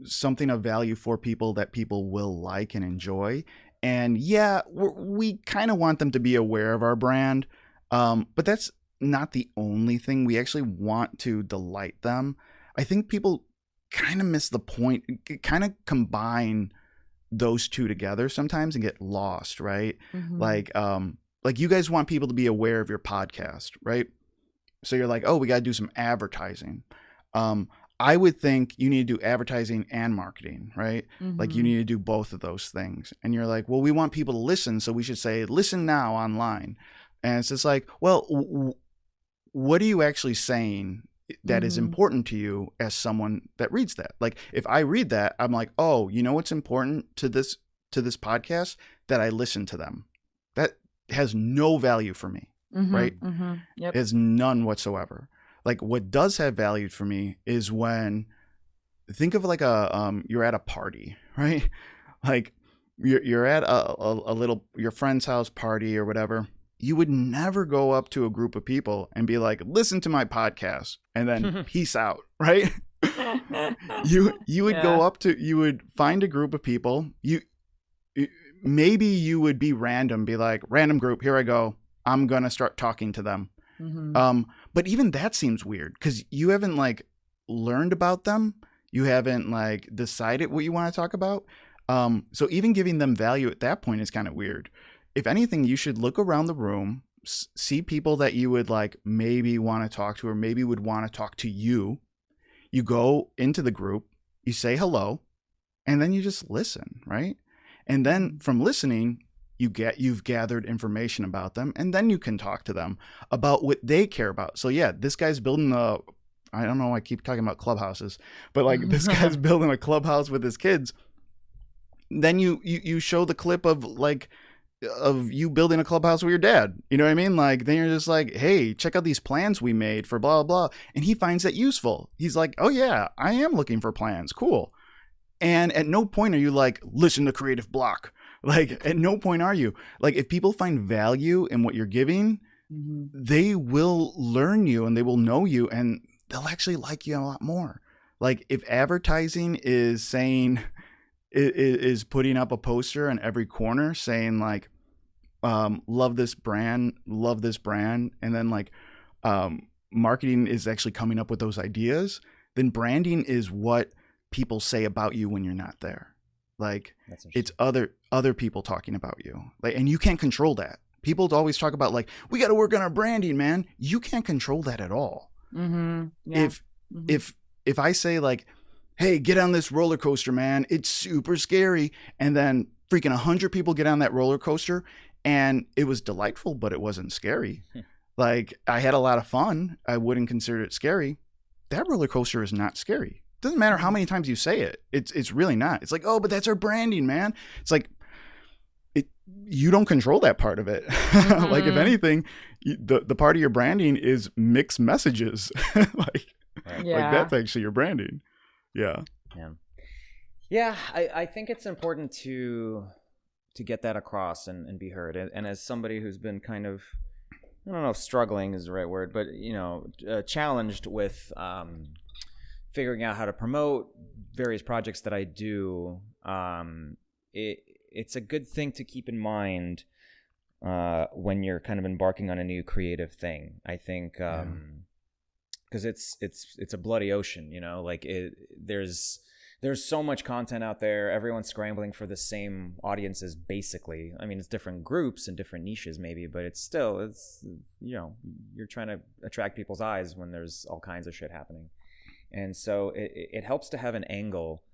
C: something of value for people that people will like and enjoy. And yeah, we kind of want them to be aware of our brand, but that's not the only thing. We actually want to delight them. I think people kind of miss the point, kind of combine those two together sometimes and get lost, right? Like you guys want people to be aware of your podcast, right? So you're like, oh, we got to do some advertising. I would think you need to do advertising and marketing, right? Like you need to do both of those things. And you're like, well, we want people to listen, so we should say, listen now online. And it's just like, well, what are you actually saying that is important to you as someone that reads that? Like if I read that, I'm like, oh, you know what's important to this podcast? That I listen to them. That has no value for me, right? It has none whatsoever. Like what does have value for me is when, think of like you're at a party, right? Like you're at a little, your friend's house party or whatever. You would never go up to a group of people and be like, listen to my podcast and then peace out, right? You would go up to, you would find a group of people. Maybe you would be random, be like, random group, here I go. I'm going to start talking to them. But even that seems weird because you haven't like learned about them. You haven't like decided what you want to talk about. So even giving them value at that point is kind of weird. If anything, you should look around the room, see people that you would like maybe want to talk to, or maybe would want to talk to you. You go into the group, you say hello, and then you just listen, right? And then from listening, you've gathered information about them, and then you can talk to them about what they care about. So yeah, this guy's building I don't know, I keep talking about clubhouses, but like this guy's building a clubhouse with his kids. Then you show the clip of you building a clubhouse with your dad. You know what I mean? Like then you're just like, hey, check out these plans we made for blah, blah, blah. And he finds that useful. He's like, oh yeah, I am looking for plans. Cool. And at no point are you like, listen to Creative Block. Like at no point are you. Like if people find value in what you're giving, they will learn you and they will know you and they'll actually like you a lot more. Like if advertising is saying is putting up a poster in every corner saying like love this brand, and then like marketing is actually coming up with those ideas, then branding is what people say about you when you're not there. Like it's other people talking about you. Like, and you can't control that. People always talk about like, we got to work on our branding, man. You can't control that at all.
B: Mm-hmm. Yeah.
C: If I say like, hey, get on this roller coaster, man, it's super scary, and then freaking 100 people get on that roller coaster and it was delightful, but it wasn't scary. Like I had a lot of fun. I wouldn't consider it scary. That roller coaster is not scary. Doesn't matter how many times you say it. It's really not. It's like, oh, but that's our branding, man. It's like, you don't control that part of it. Mm-hmm. Like if anything, the part of your branding is mixed messages. like that's actually your branding. Yeah.
A: I think it's important to get that across and be heard. And as somebody who's been kind of, I don't know if struggling is the right word, but challenged with figuring out how to promote various projects that I do, it's a good thing to keep in mind when you're kind of embarking on a new creative thing. I think because it's a bloody ocean, like there's so much content out there. Everyone's scrambling for the same audiences, basically. I mean, it's different groups and different niches maybe, but it's you're trying to attract people's eyes when there's all kinds of shit happening. And so it helps to have an angle,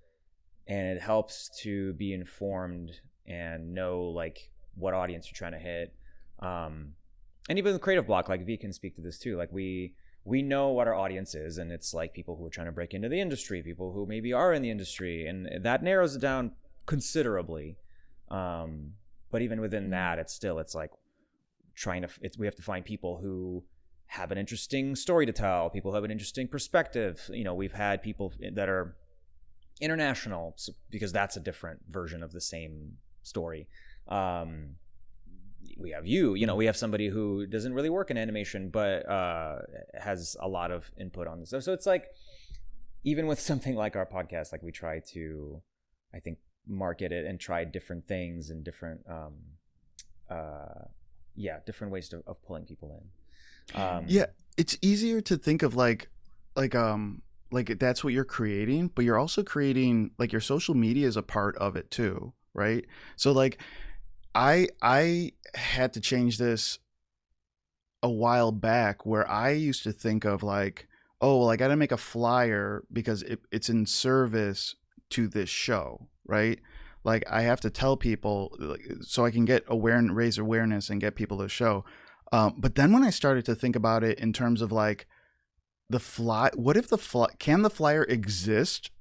A: and it helps to be informed and know like what audience you're trying to hit. And even the creative block, like V can speak to this too. Like we know what our audience is, and it's like people who are trying to break into the industry, people who maybe are in the industry, and that narrows it down considerably. But even within that, it's like we have to find people who have an interesting story to tell, people who have an interesting perspective. We've had people that are international, because that's a different version of the same story. We have we have somebody who doesn't really work in animation, but has a lot of input on this. So it's like, even with something like our podcast, like we try to, I think, market it and try different things and different, different ways of pulling people in.
C: It's easier to think of like that's what you're creating, but you're also creating, like, your social media is a part of it too, right? So like I had to change this a while back, where I used to think of like, oh, well, I got to make a flyer because it's in service to this show, right? Like I have to tell people, like, so I can raise awareness and get people to the show. But then when I started to think about it in terms of like what if can the flyer exist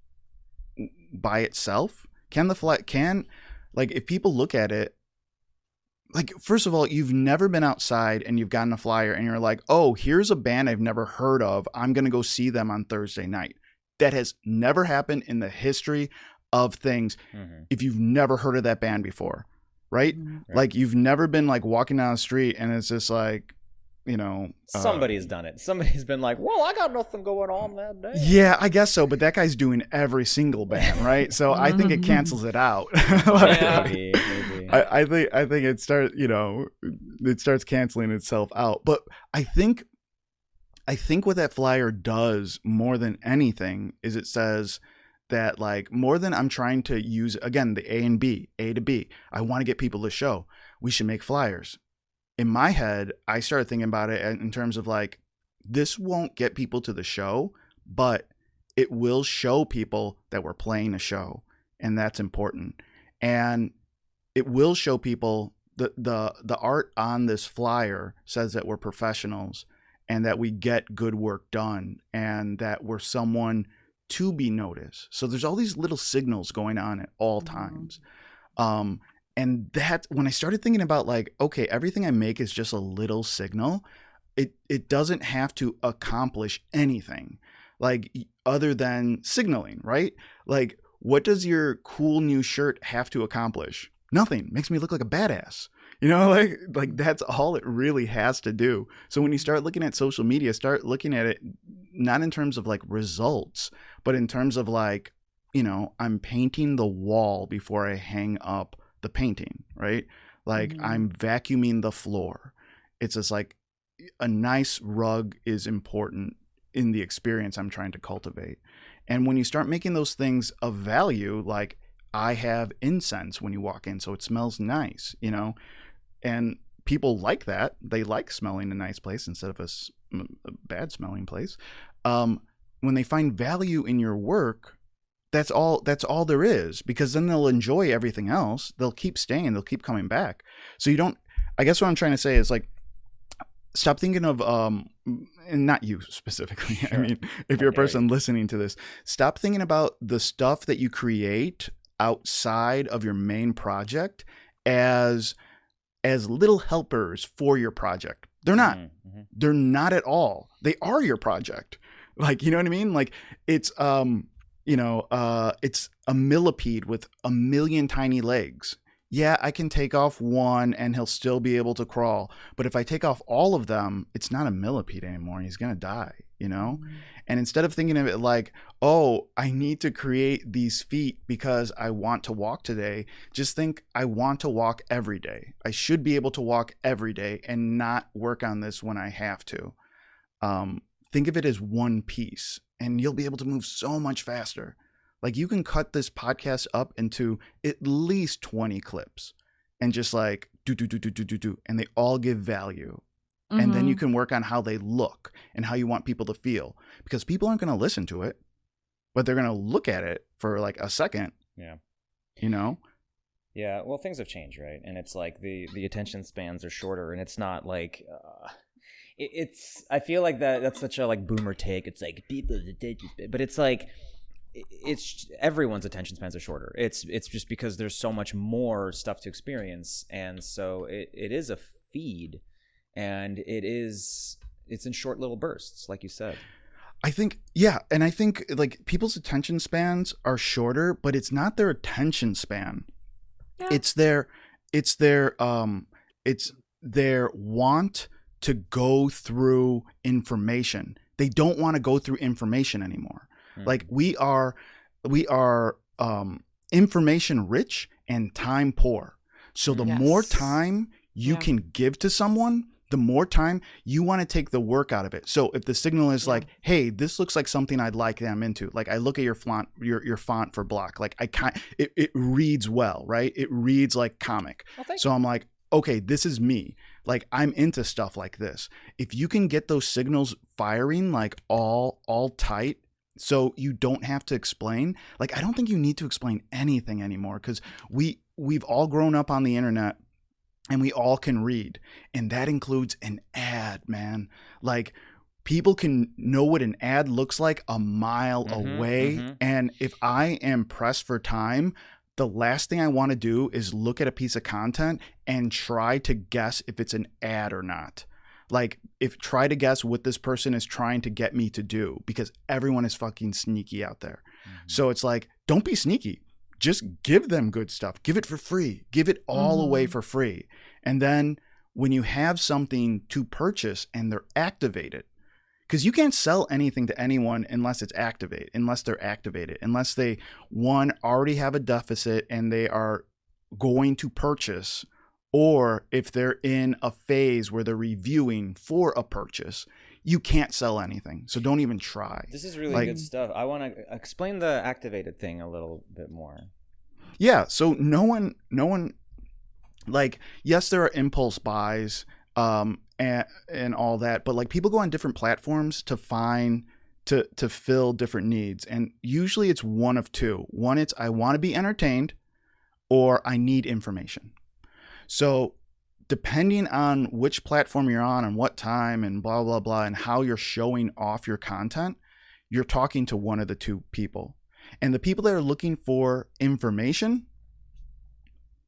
C: by itself? Like if people look at it, like, first of all, you've never been outside and you've gotten a flyer and you're like, oh, here's a band I've never heard of. I'm going to go see them on Thursday night. That has never happened in the history of things. Mm-hmm. If you've never heard of that band before, right? Mm-hmm. Like you've never been like walking down the street and it's just like,
A: somebody's done it. Somebody's been like, well, I got nothing going on that day.
C: Yeah, I guess so. But that guy's doing every single band, right? So I think it cancels it out.
A: Maybe.
C: I think it starts canceling itself out. But I think what that flyer does more than anything is it says that, like, more than I'm trying to use, again, the A to B, I want to get people to the show. We should make flyers. In my head, I started thinking about it in terms of like, this won't get people to the show, but it will show people that we're playing a show, and that's important. And it will show people the art on this flyer says that we're professionals and that we get good work done and that we're someone to be noticed. So there's all these little signals going on at all times. And that, when I started thinking about like, okay, everything I make is just a little signal, it doesn't have to accomplish anything, like, other than signaling, right? Like, what does your cool new shirt have to accomplish? Nothing. Makes me look like a badass. You know, like that's all it really has to do. So when you start looking at social media, start looking at it not in terms of like results, but in terms of like, you know, I'm painting the wall before I hang up the painting, right? Like I'm vacuuming the floor. It's just like a nice rug is important in the experience I'm trying to cultivate. And when you start making those things of value, like I have incense when you walk in, so it smells nice, you know, and people like that. They like smelling a nice place instead of a bad smelling place. When they find value in your work, that's all there is, because then they'll enjoy everything else. They'll keep staying. They'll keep coming back. So you don't, I guess what I'm trying to say is like, stop thinking of, and not you specifically. Sure. I mean, if you're a person listening to this, stop thinking about the stuff that you create outside of your main project as little helpers for your project. They're not. Mm-hmm. They're not at all. They are your project. Like, you know what I mean? Like it's, it's a millipede with a million tiny legs. Yeah, I can take off one and he'll still be able to crawl. But if I take off all of them, it's not a millipede anymore. He's going to die, you know? Mm-hmm. And instead of thinking of it like, oh, I need to create these feet because I want to walk today, just think I want to walk every day. I should be able to walk every day and not work on this when I have to. Think of it as one piece and you'll be able to move so much faster. Like you can cut this podcast up into at least 20 clips and just like do, and they all give value. Mm-hmm. And then you can work on how they look and how you want people to feel, because people aren't going to listen to it, but they're going to look at it for like a second.
A: Yeah.
C: You know?
A: Yeah. Well, things have changed, right? And it's like the attention spans are shorter, and it's not like, I feel like that's such a like boomer take. It's like people's attention span, but it's like, it's everyone's attention spans are shorter. It's just because there's so much more stuff to experience, and so it is a feed, and it's in short little bursts, like you said.
C: I think, yeah, and I think like people's attention spans are shorter, but it's not their attention span. Yeah. It's their want to go through information. They don't want to go through information anymore. Like we are information rich and time poor. So the more time you can give to someone, the more time you want to take the work out of it. So if the signal is like, hey, this looks like something I'd like them into. Like I look at your font for block. Like it reads well, right? It reads like comic. Well, so I'm like, okay, this is me. Like I'm into stuff like this. If you can get those signals firing like all tight, so you don't have to explain. Like, I don't think you need to explain anything anymore, because we've all grown up on the internet and we all can read. And that includes an ad, man. Like, people can know what an ad looks like a mile away. Mm-hmm. And if I am pressed for time, the last thing I want to do is look at a piece of content and try to guess if it's an ad or not. Like, try to guess what this person is trying to get me to do, because everyone is fucking sneaky out there. Mm-hmm. So it's like, don't be sneaky. Just give them good stuff. Give it for free. Give it all away for free. And then when you have something to purchase and they're activated, because you can't sell anything to anyone unless they're activated, unless they, one, already have a deficit and they are going to purchase, or if they're in a phase where they're reviewing for a purchase. You can't sell anything. So don't even try.
A: This is really good stuff. I want to explain the activated thing a little bit more.
C: Yeah. So no one, like, yes, there are impulse buys and all that, but like people go on different platforms to fill different needs. And usually it's one of two. One, it's I want to be entertained, or I need information. So depending on which platform you're on and what time and blah, blah, blah, and how you're showing off your content, you're talking to one of the two people. And the people that are looking for information,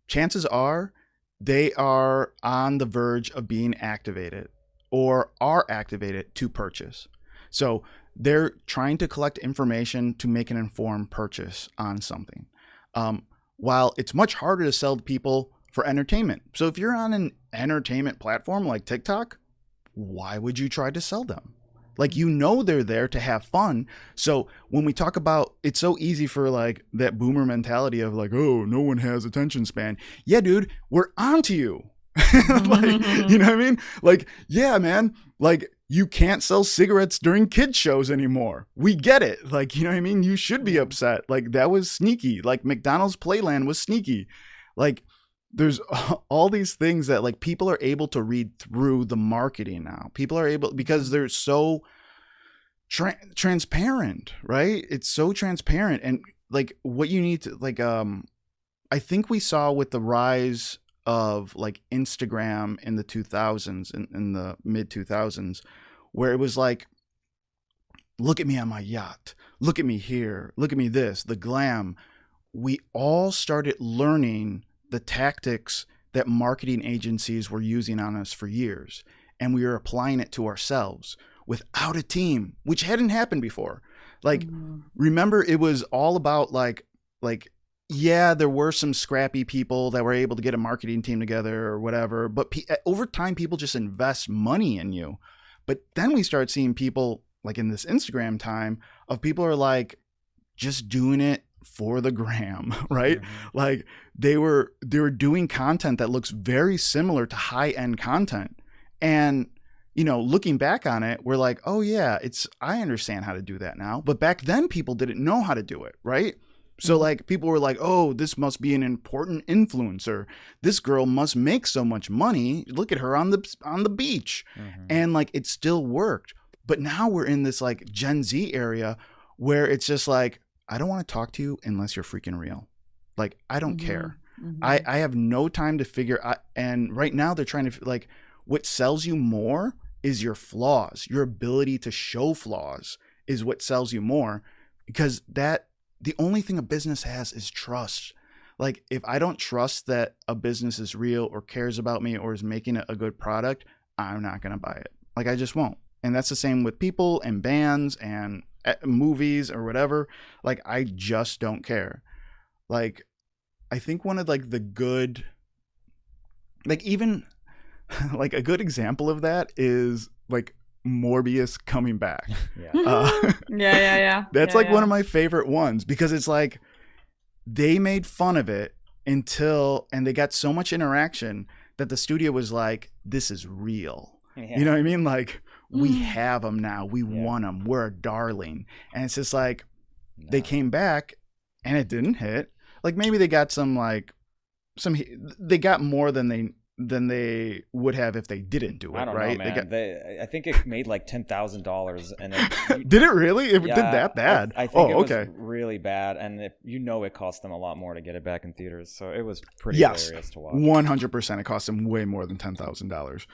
C: chances are they are on the verge of being activated or are activated to purchase. So they're trying to collect information to make an informed purchase on something. While it's much harder to sell to people for entertainment. So if you're on an entertainment platform like TikTok, why would you try to sell them? Like, you know, they're there to have fun. So when we talk about, it's so easy for like that boomer mentality of like, oh, no one has attention span. Yeah, dude, we're onto you. Like, you know what I mean? Like, yeah, man, like you can't sell cigarettes during kids shows anymore. We get it. Like, you know what I mean? You should be upset. Like, that was sneaky. Like, McDonald's Playland was sneaky. Like, there's all these things that like people are able to read through the marketing now. People are able, because they're so transparent, right? It's so transparent. And like what you need to like, I think we saw with the rise of like Instagram in the 2000s, in the mid 2000s, where it was like, look at me on my yacht, look at me here, look at me this, the glam. We all started learning the tactics that marketing agencies were using on us for years, and we were applying it to ourselves without a team, which hadn't happened before. Like, remember, it was all about like, yeah, there were some scrappy people that were able to get a marketing team together or whatever, but over time, people just invest money in you. But then we start seeing people like in this Instagram time of people are like just doing it for the gram, right? Like they were doing content that looks very similar to high-end content. And, you know, looking back on it, we're like, oh yeah, I understand how to do that now. But back then people didn't know how to do it, right? So like people were like, oh, this must be an important influencer. This girl must make so much money. Look at her on the beach. And like it still worked. But now we're in this like Gen Z area where it's just like, I don't want to talk to you unless you're freaking real. Like, I don't care. I have no time to figure out. And right now they're trying to like, what sells you more is your flaws. Your ability to show flaws is what sells you more, because the only thing a business has is trust. Like, if I don't trust that a business is real or cares about me or is making a good product, I'm not going to buy it. Like, I just won't. And that's the same with people and bands and movies or whatever. Like, I just don't care. Like, I think one of like the good, like even like a good example of that is like Morbius coming back.
B: Yeah.
C: That's like one of my favorite ones, because it's like they made fun of it and they got so much interaction that the studio was like, this is real. You know what I mean? Like, we have them now. We want them. We're a darling. And it's just like, they came back and it didn't hit. Like, maybe they got they got more than they would have if they didn't do it.
A: I don't
C: right?
A: know, man. I think it made like $10,000, and
C: did it really? It did that bad?
A: I think it was really bad, and it cost them a lot more to get it back in theaters. So it was pretty hilarious to watch. 100%,
C: it cost them way more than $10,000.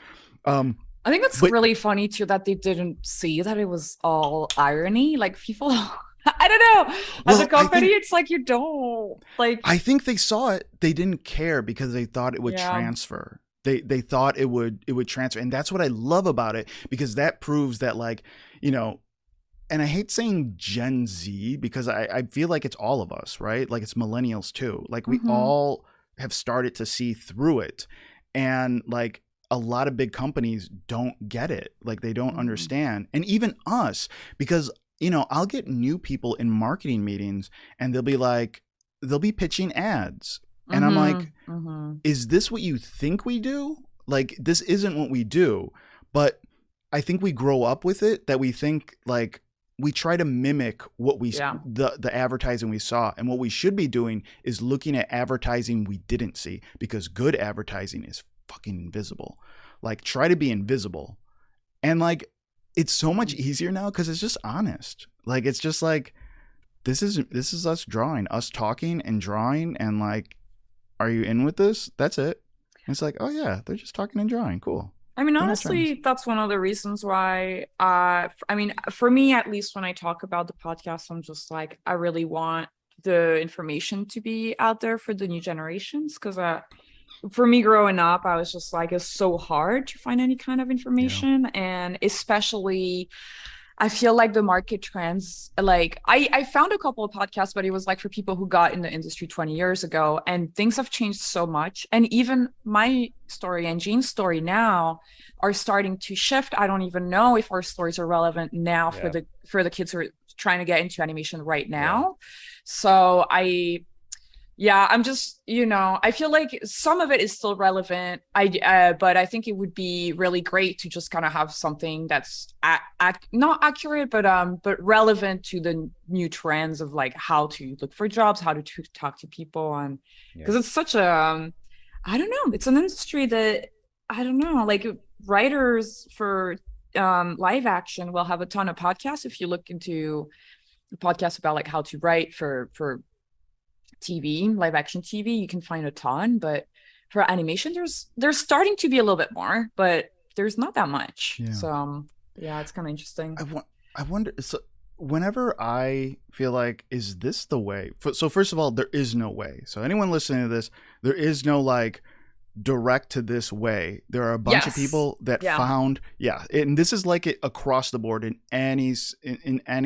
B: I think it's really funny too that they didn't see that it was all irony. Like, people, I don't know. As a company, it's like, you don't like.
C: I think they saw it. They didn't care because they thought it would transfer. They thought it would transfer, and that's what I love about it, because that proves that, like, you know. And I hate saying Gen Z because I feel like it's all of us, right? Like, it's millennials too. Like, we all have started to see through it, and like, a lot of big companies don't get it. Like, they don't understand. And even us, because, you know, I'll get new people in marketing meetings and they'll be pitching ads. And I'm like, is this what you think we do? Like, this isn't what we do. But I think we grow up with it, that we think like we try to mimic what the advertising we saw. And what we should be doing is looking at advertising we didn't see, because good advertising is fucking invisible. Like, try to be invisible. And like, it's so much easier now because it's just honest. Like, it's just like, this is us drawing, us talking and drawing, and like, are you in with this? That's it. And it's like, oh yeah, they're just talking and drawing. Cool.
B: I mean, honestly, that's one of the reasons why, I mean, for me, at least, when I talk about the podcast, I'm just like, I really want the information to be out there for the new generations, because for me growing up, I was just like, it's so hard to find any kind of information. And especially I feel like the market trends, like I found a couple of podcasts, but it was like for people who got in the industry 20 years ago, and things have changed so much. And even my story and Jean's story now are starting to shift. I don't even know if our stories are relevant now
A: Yeah.
B: for the kids who are trying to get into animation right
A: Yeah.
B: now. So I'm just, I feel like some of it is still relevant. But I think it would be really great to just kind of have something that's not accurate, but relevant to the new trends of like how to look for jobs, how to talk to people, and because
A: Yeah.
B: it's such a, I don't know, it's an industry that I don't know, like writers for live action will have a ton of podcasts. If you look into podcasts about like how to write for TV, live action TV, you can find a ton, but for animation, there's starting to be a little bit more, but there's not that much.
C: Yeah.
B: So yeah, it's kind of interesting.
C: I wonder. So whenever I feel like, is this the way? So first of all, there is no way. So anyone listening to this, there is no like direct to this way. There are a bunch of people that found, and this is like it across the board in any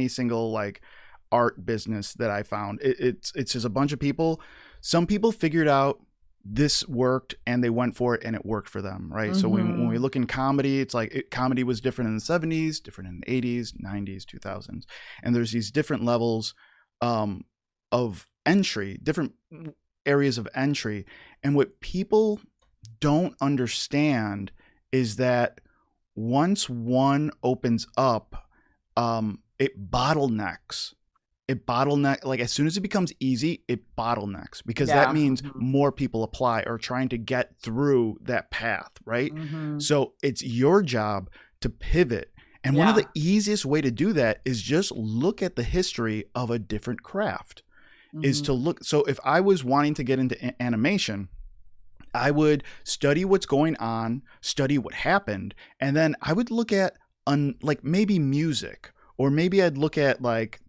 C: single like art business that I found. It's just a bunch of people. Some people figured out this worked and they went for it and it worked for them, right? So when we look in comedy, it's like comedy was different in the 70s, different in the 80s, 90s, 2000s. And there's these different levels of entry, different areas of entry. And what people don't understand is that once one opens up, it bottlenecks. Like as soon as it becomes easy, it bottlenecks, because that means more people apply or trying to get through that path, right? So it's your job to pivot. And one of the easiest way to do that is just look at the history of a different craft. Is to look. So if I was wanting to get into animation, I would study what's going on, study what happened, and then I would look at like maybe music, or maybe I'd look at like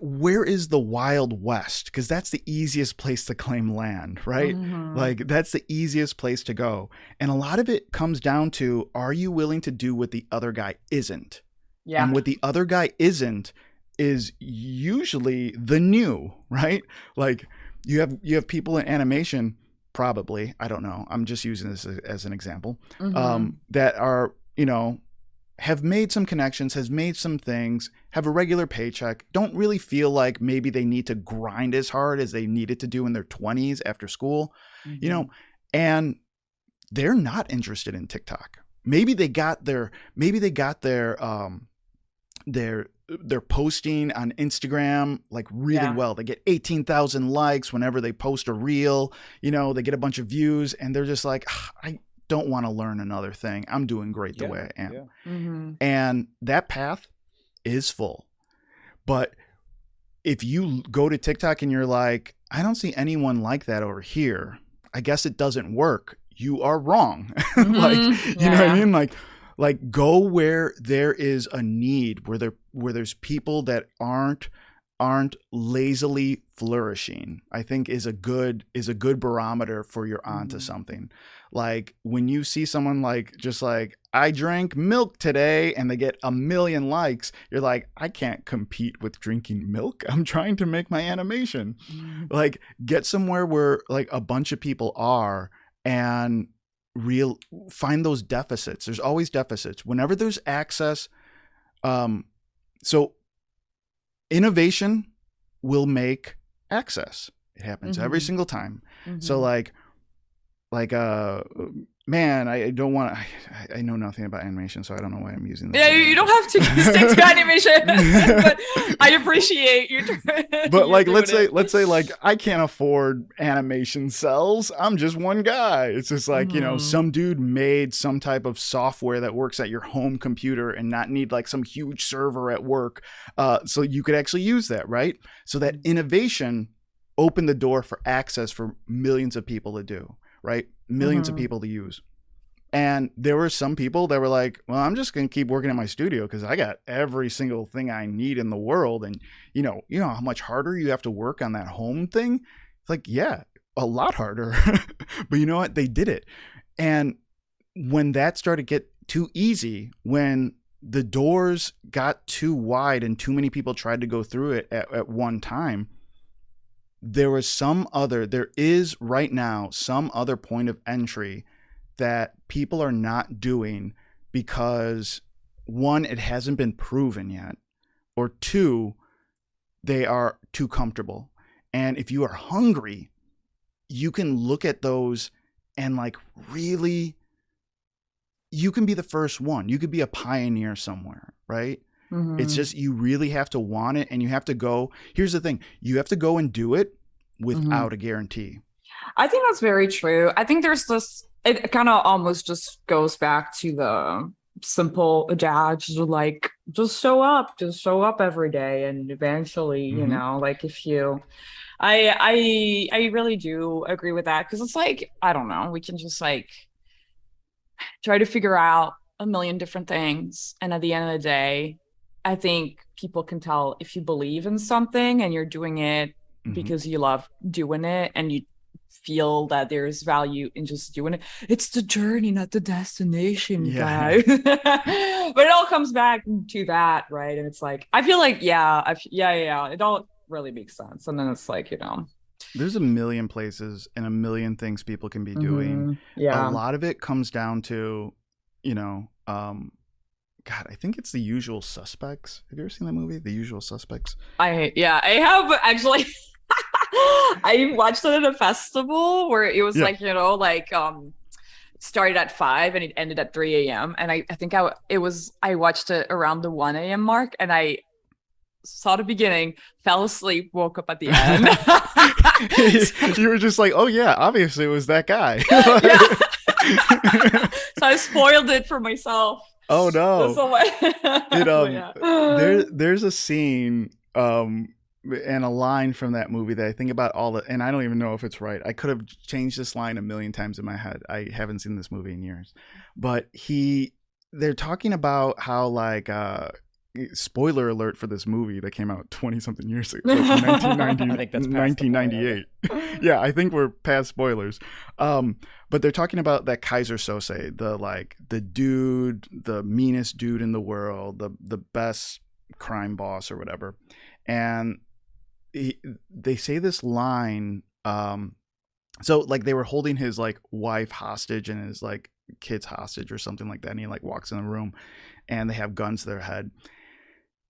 C: where is the Wild West? Because that's the easiest place to claim land, right? Like that's the easiest place to go. And a lot of it comes down to, are you willing to do what the other guy isn't? Yeah. And what the other guy isn't is usually the new, right? Like you have people in animation, probably, I don't know, I'm just using this as an example, that are, have made some connections, has made some things, have a regular paycheck, don't really feel like maybe they need to grind as hard as they needed to do in their 20s after school, and they're not interested in TikTok. Maybe they got their posting on Instagram like really well. They get 18,000 likes whenever they post a reel, they get a bunch of views, and they're just like, I don't want to learn another thing. I'm doing great the way I am. And that path is full. But if you go to TikTok and you're like, I don't see anyone like that over here, I guess it doesn't work. You are wrong. You know what I mean? Like go where there is a need, where there's people that aren't lazily flourishing, I think is a good barometer for you're onto something. Like when you see someone like, just like, I drank milk today, and they get 1 million likes, you're like, I can't compete with drinking milk. I'm trying to make my animation. Like get somewhere where like a bunch of people are, and find those deficits. There's always deficits whenever there's access. So innovation will make access. It happens every single time. So man, I don't want to. I know nothing about animation, so I don't know why I'm using this.
B: Yeah, you don't have to stick to animation, but I appreciate you.
C: But like, let's say like I can't afford animation cells. I'm just one guy. It's just like some dude made some type of software that works at your home computer and not need like some huge server at work, so you could actually use that, right? So that innovation opened the door for access for millions of people to do. Right? Millions of people to use. And there were some people that were like, well, I'm just going to keep working at my studio because I got every single thing I need in the world. And you know how much harder you have to work on that home thing? It's like, yeah, a lot harder. But you know what? They did it. And when that started to get too easy, when the doors got too wide and too many people tried to go through it at one time, there is right now some other point of entry that people are not doing because, one, it hasn't been proven yet, or two, they are too comfortable. And if you are hungry, you can look at those and like really, you can be the first one. You could be a pioneer somewhere, right? It's just, you really have to want it, and you have to go. Here's the thing. You have to go and do it without a guarantee.
B: I think that's very true. I think there's this, it kind of almost just goes back to the simple adage, like, just show up every day. And eventually, you know, like if you, I really do agree with that. Cause it's like, I don't know, we can just like try to figure out a million different things. And at the end of the day, I think people can tell if you believe in something and you're doing it because you love doing it and you feel that there's value in just doing it. It's the journey, not the destination, guys. But it all comes back to that, right? And it's like, I feel like, it all really makes sense. And then it's like, you know,
C: there's a million places and a million things people can be doing. A lot of it comes down to, you know, God, I think it's The Usual Suspects. Have you ever seen that movie, The Usual Suspects?
B: I have actually. I watched it at a festival where it was like, you know, like started at 5 and it ended at 3 a.m. And I think I watched it around the 1 a.m. mark, and I saw the beginning, fell asleep, woke up at the end.
C: You were just like, oh yeah, obviously it was that guy.
B: So I spoiled it for myself.
C: Oh no. There's a scene and a line from that movie that I think about and I don't even know if it's right. I could have changed this line a million times in my head. I haven't seen this movie in years, but they're talking about how, like, spoiler alert for this movie that came out 20 something years ago, like 1990,
A: I think that's
C: 1998. Yeah, I think we're past spoilers. But they're talking about that Kaiser Sose, the dude, the meanest dude in the world, the best crime boss or whatever. And they say this line, so like they were holding his like wife hostage and his like kids hostage or something like that, and he like walks in the room and they have guns to their head,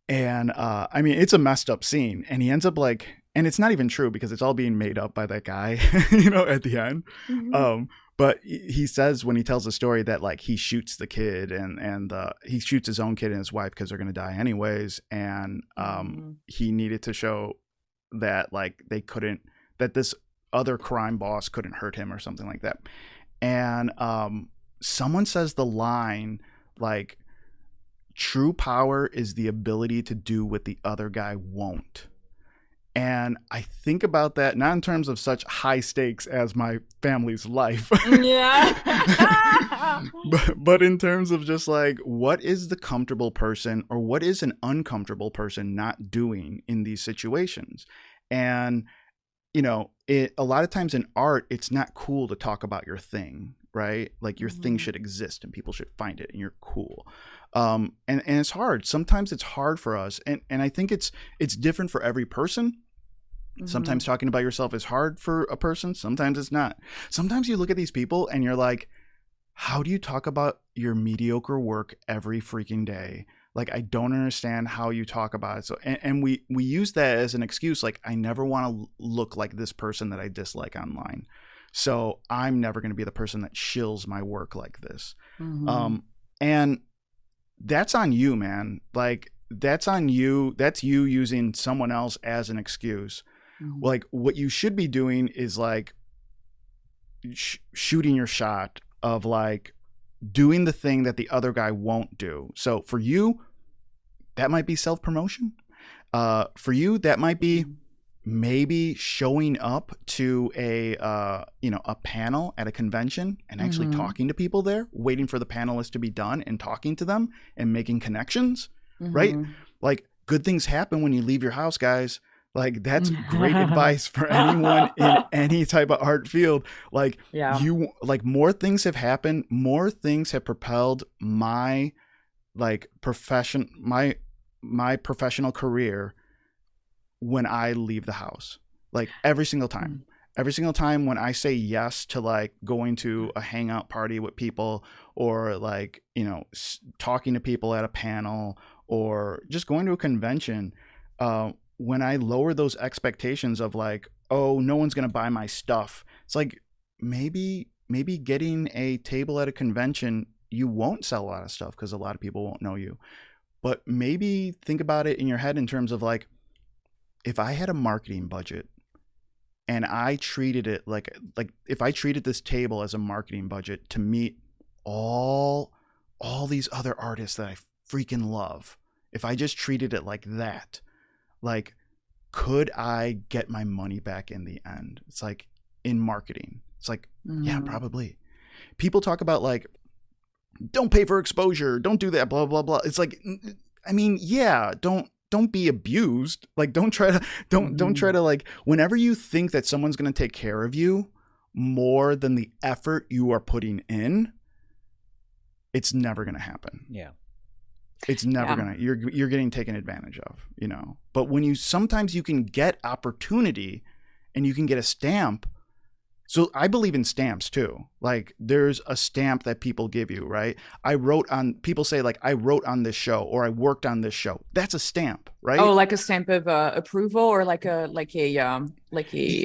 C: and I mean, it's a messed up scene, and he ends up like, and it's not even true because it's all being made up by that guy, you know, at the end. But he says, when he tells the story, that like he shoots the kid and he shoots his own kid and his wife because they're going to die anyways. And he needed to show that like that this other crime boss couldn't hurt him or something like that. And someone says the line like, true power is the ability to do what the other guy won't. And I think about that not in terms of such high stakes as my family's life. but in terms of just like, what is the comfortable person, or what is an uncomfortable person not doing in these situations? And, you know, a lot of times in art, it's not cool to talk about your thing, right? Like your thing should exist and people should find it and you're cool. And it's hard. Sometimes it's hard for us. And I think it's different for every person. Sometimes talking about yourself is hard for a person. Sometimes it's not. Sometimes you look at these people and you're like, how do you talk about your mediocre work every freaking day? Like, I don't understand how you talk about it. So, and we use that as an excuse. Like, I never want to look like this person that I dislike online. So I'm never going to be the person that shills my work like this. And that's on you, man. Like, that's on you. That's you using someone else as an excuse. Like, what you should be doing is like shooting your shot of like doing the thing that the other guy won't do. So for you, that might be self-promotion. For you, that might be maybe showing up to a panel at a convention and actually talking to people there, waiting for the panelists to be done and talking to them and making connections, right? Like, good things happen when you leave your house, guys. Like, that's great advice for anyone in any type of art field. Like, more things have happened, more things have propelled my like my professional career when I leave the house. Like every single time. Every single time when I say yes to like going to a hangout party with people, or like, you know, talking to people at a panel, or just going to a convention, when I lower those expectations of like, oh, no one's going to buy my stuff. It's like, maybe getting a table at a convention, you won't sell a lot of stuff because a lot of people won't know you. But maybe think about it in your head in terms of like, if I had a marketing budget and I treated it like if I treated this table as a marketing budget to meet all these other artists that I freaking love, if I just treated it like that, like, could I get my money back in the end? It's like in marketing. It's like, yeah, probably. People talk about like, don't pay for exposure, don't do that, blah, blah, blah. It's like, I mean, yeah, don't be abused. Like, don't try to like, whenever you think that someone's going to take care of you more than the effort you are putting in, it's never going to happen.
A: Yeah.
C: It's never gonna, you're getting taken advantage of, you know. But when sometimes you can get opportunity and you can get a stamp. So I believe in stamps too. Like, there's a stamp that people give you, right? People say like, I wrote on this show, or I worked on this show. That's a stamp, right?
B: Oh, like a stamp of approval, or like a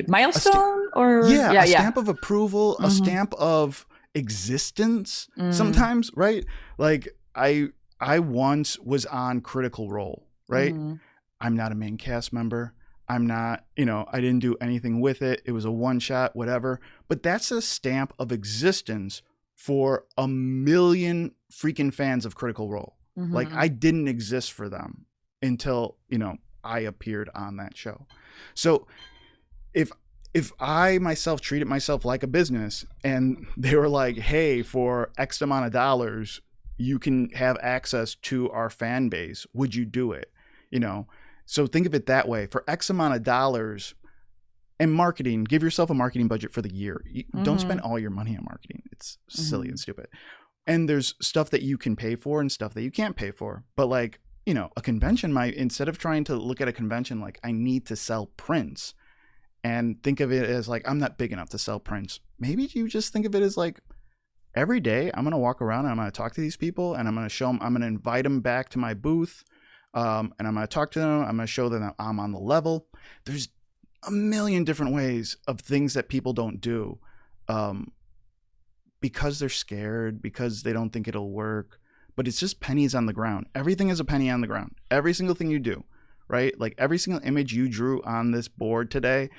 B: milestone,
C: a stamp of approval, a stamp of existence sometimes, right? Like I once was on Critical Role, right? I'm not a main cast member. I'm not, you know, I didn't do anything with it. It was a one shot, whatever. But that's a stamp of existence for a million freaking fans of Critical Role. Like, I didn't exist for them until, you know, I appeared on that show. So if I myself treated myself like a business and they were like, hey, for X amount of dollars, you can have access to our fan base, would you do it? You know, so think of it that way. For X amount of dollars, and marketing, give yourself a marketing budget for the year. Don't spend all your money on marketing. It's silly and stupid. And there's stuff that you can pay for and stuff that you can't pay for. But like, you know, a convention might, instead of trying to look at a convention like, I need to sell prints, and think of it as like, I'm not big enough to sell prints. Maybe you just think of it as like, every day I'm going to walk around and I'm going to talk to these people, and I'm going to show them, I'm going to invite them back to my booth. And I'm going to talk to them. I'm going to show them that I'm on the level. There's a million different ways of things that people don't do, because they're scared, because they don't think it'll work, but it's just pennies on the ground. Everything is a penny on the ground. Every single thing you do, right? Like every single image you drew on this board today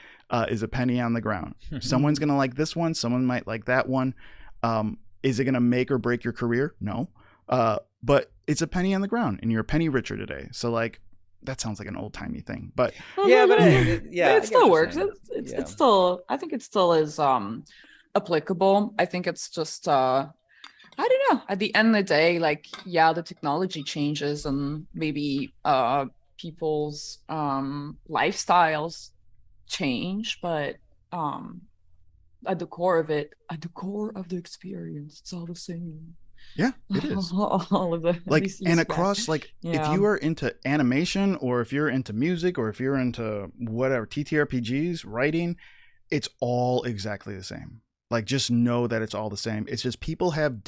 C: is a penny on the ground. Someone's going to like this one. Someone might like that one. Is it going to make or break your career? No. But it's a penny on the ground, and you're a penny richer today. So like, that sounds like an old timey thing, but
A: yeah, but
B: it still works. It's still, I think it still is applicable. I think it's just I don't know. At the end of the day, like, yeah, the technology changes, and maybe people's lifestyles change, but at the core of it, at the core of the experience, it's all the same.
C: Yeah, it is.
B: All of the
C: like, and across, like, if you are into animation, or if you're into music, or if you're into whatever, TTRPGs, writing, it's all exactly the same. Like, just know that it's all the same. It's just people have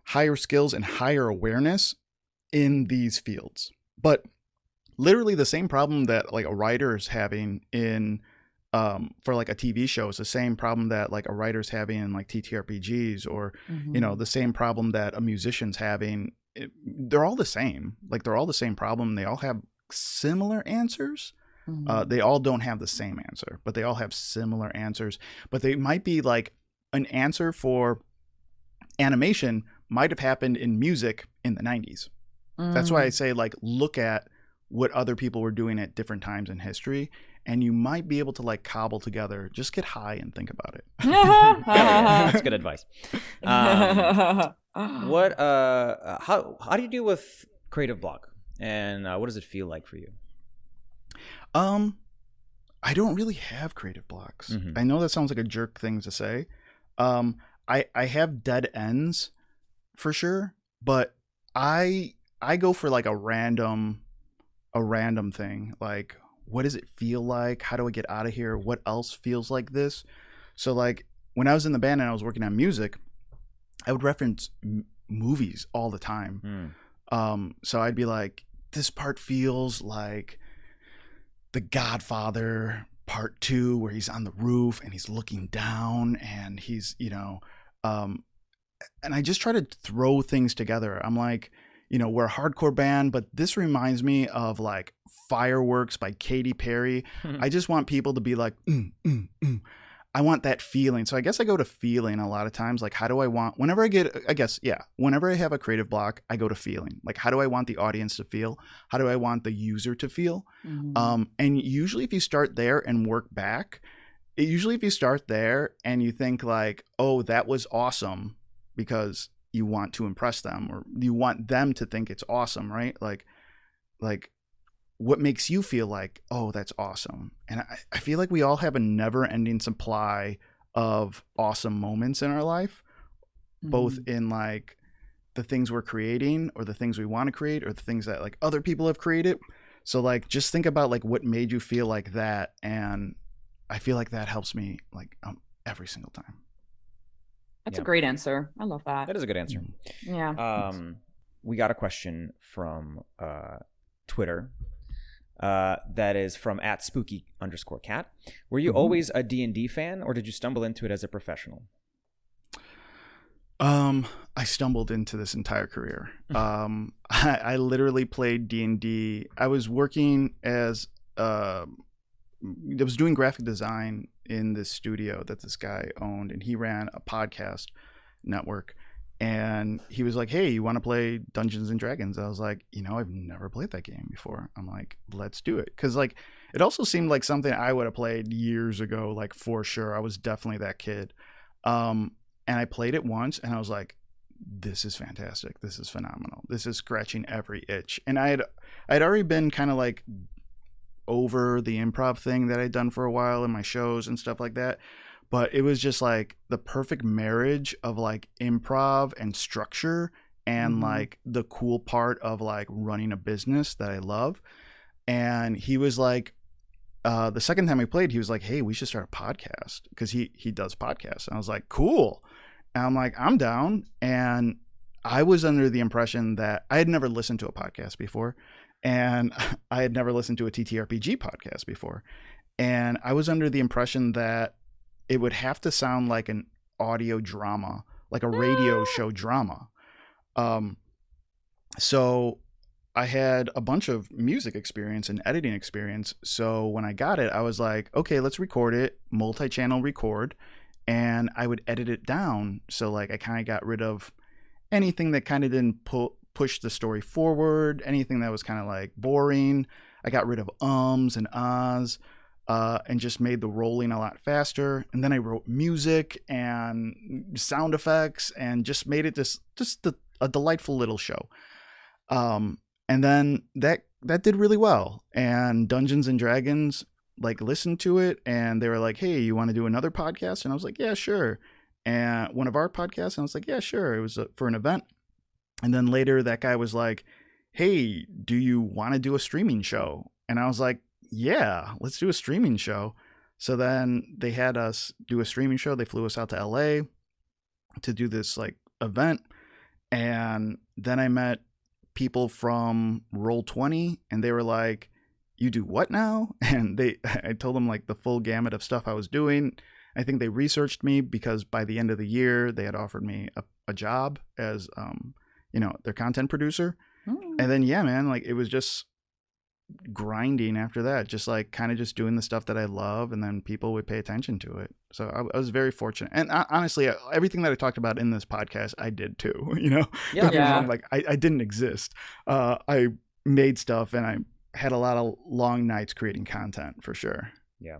C: higher skills and higher awareness in these fields. But literally the same problem that like a writer is having in for like a TV show is the same problem that like a writer's having in like TTRPGs, or you know, the same problem that a musician's having. They're all the same. Like, they're all the same problem. They all have similar answers. They all don't have the same answer, but they all have similar answers. But they might be like, an answer for animation might have happened in music in the 90s. That's why I say, like, look at what other people were doing at different times in history, and you might be able to like cobble together. Just get high and think about it.
A: That's good advice. How do you deal with creative block, and what does it feel like for you?
C: I don't really have creative blocks. I know that sounds like a jerk thing to say. I have dead ends for sure, but I go for like a random thing. Like, what does it feel like? How do I get out of here? What else feels like this? So like when I was in the band and I was working on music, I would reference movies all the time. So I'd be like, this part feels like The Godfather Part 2, where he's on the roof and he's looking down and he's, and I just try to throw things together. I'm like, we're a hardcore band, but this reminds me of like Fireworks by Katy Perry. I just want people to be like, I want that feeling. So I guess I go to feeling a lot of times. Like, how do I want, whenever I have a creative block, I go to feeling. Like, how do I want the audience to feel? How do I want the user to feel? And usually if you start there and work back, if you start there and you think like, oh, that was awesome because you want to impress them or you want them to think it's awesome, right? Like what makes you feel like, oh, that's awesome? And I feel like we all have a never-ending supply of awesome moments in our life, both in like the things we're creating or the things we want to create or the things that like other people have created. So like just think about like what made you feel like that, and I feel like that helps me like every single time.
B: That's a great answer. I love that.
A: That is a good answer.
B: Yeah.
A: We got a question from Twitter. That is from @spooky_cat. Were you always a D&D fan, or did you stumble into it as a professional?
C: I stumbled into this entire career. I literally played D&D. I was working as I was doing graphic design in this studio that this guy owned, and he ran a podcast network. And he was like, hey, you want to play Dungeons and Dragons? I was like, I've never played that game before. I'm like, let's do it. Because like, it also seemed like something I would have played years ago, like for sure. I was definitely that kid. And I played it once and I was like, this is fantastic. This is phenomenal. This is scratching every itch. And I'd already been kind of like over the improv thing that I'd done for a while in my shows and stuff like that. But it was just like the perfect marriage of like improv and structure and like the cool part of like running a business that I love. And he was like, the second time we played, he was like, hey, we should start a podcast, because he does podcasts. And I was like, cool. And I'm like, I'm down. And I was under the impression that I had never listened to a podcast before. And I had never listened to a TTRPG podcast before. And I was under the impression that it would have to sound like an audio drama, like a radio show drama. So I had a bunch of music experience and editing experience. So when I got it, I was like, okay, let's record it, multi-channel record. And I would edit it down. So like I kind of got rid of anything that kind of didn't push the story forward, anything that was kind of like boring. I got rid of ums and ahs. And just made the rolling a lot faster. And then I wrote music and sound effects and just made it just a delightful little show. And then that did really well. And Dungeons and Dragons like listened to it and they were like, hey, you want to do another podcast? And I was like, yeah, sure. And one of our podcasts, and I was like, yeah, sure. It was for an event. And then later that guy was like, hey, do you want to do a streaming show? And I was like, yeah, let's do a streaming show. So then they had us do a streaming show. They flew us out to LA to do this like event. And then I met people from Roll20 and they were like, you do what now? And I told them like the full gamut of stuff I was doing. I think they researched me because by the end of the year, they had offered me a job as, their content producer. And then, yeah, man, like it was just grinding after that, just like kind of just doing the stuff that I love, and then people would pay attention to it. So I was very fortunate. And honestly, everything that I talked about in this podcast, I did too,
B: Yeah.
C: Like I didn't exist. I made stuff and I had a lot of long nights creating content for sure.
A: Yeah.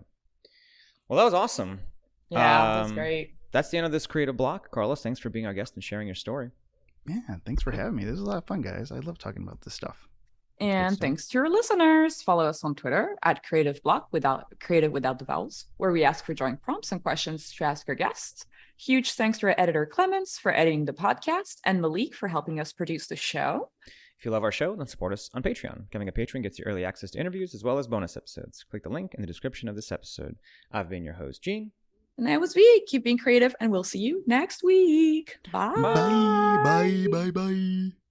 A: Well, that was awesome.
B: Yeah, that's great.
A: That's the end of this creative block. Carlos, thanks for being our guest and sharing your story.
C: Yeah, thanks for having me. This was a lot of fun, guys. I love talking about this stuff.
B: And thanks to our listeners. Follow us on Twitter at Creative without the vowels, where we ask for drawing prompts and questions to ask our guests. Huge thanks to our editor Clemens for editing the podcast and Malik for helping us produce the show.
A: If you love our show, then support us on Patreon. Becoming a patron gets you early access to interviews as well as bonus episodes. Click the link in the description of this episode. I've been your host, Gene.
B: And I was V. Keep being creative, and we'll see you next week. Bye.
C: Bye. Bye. Bye. Bye.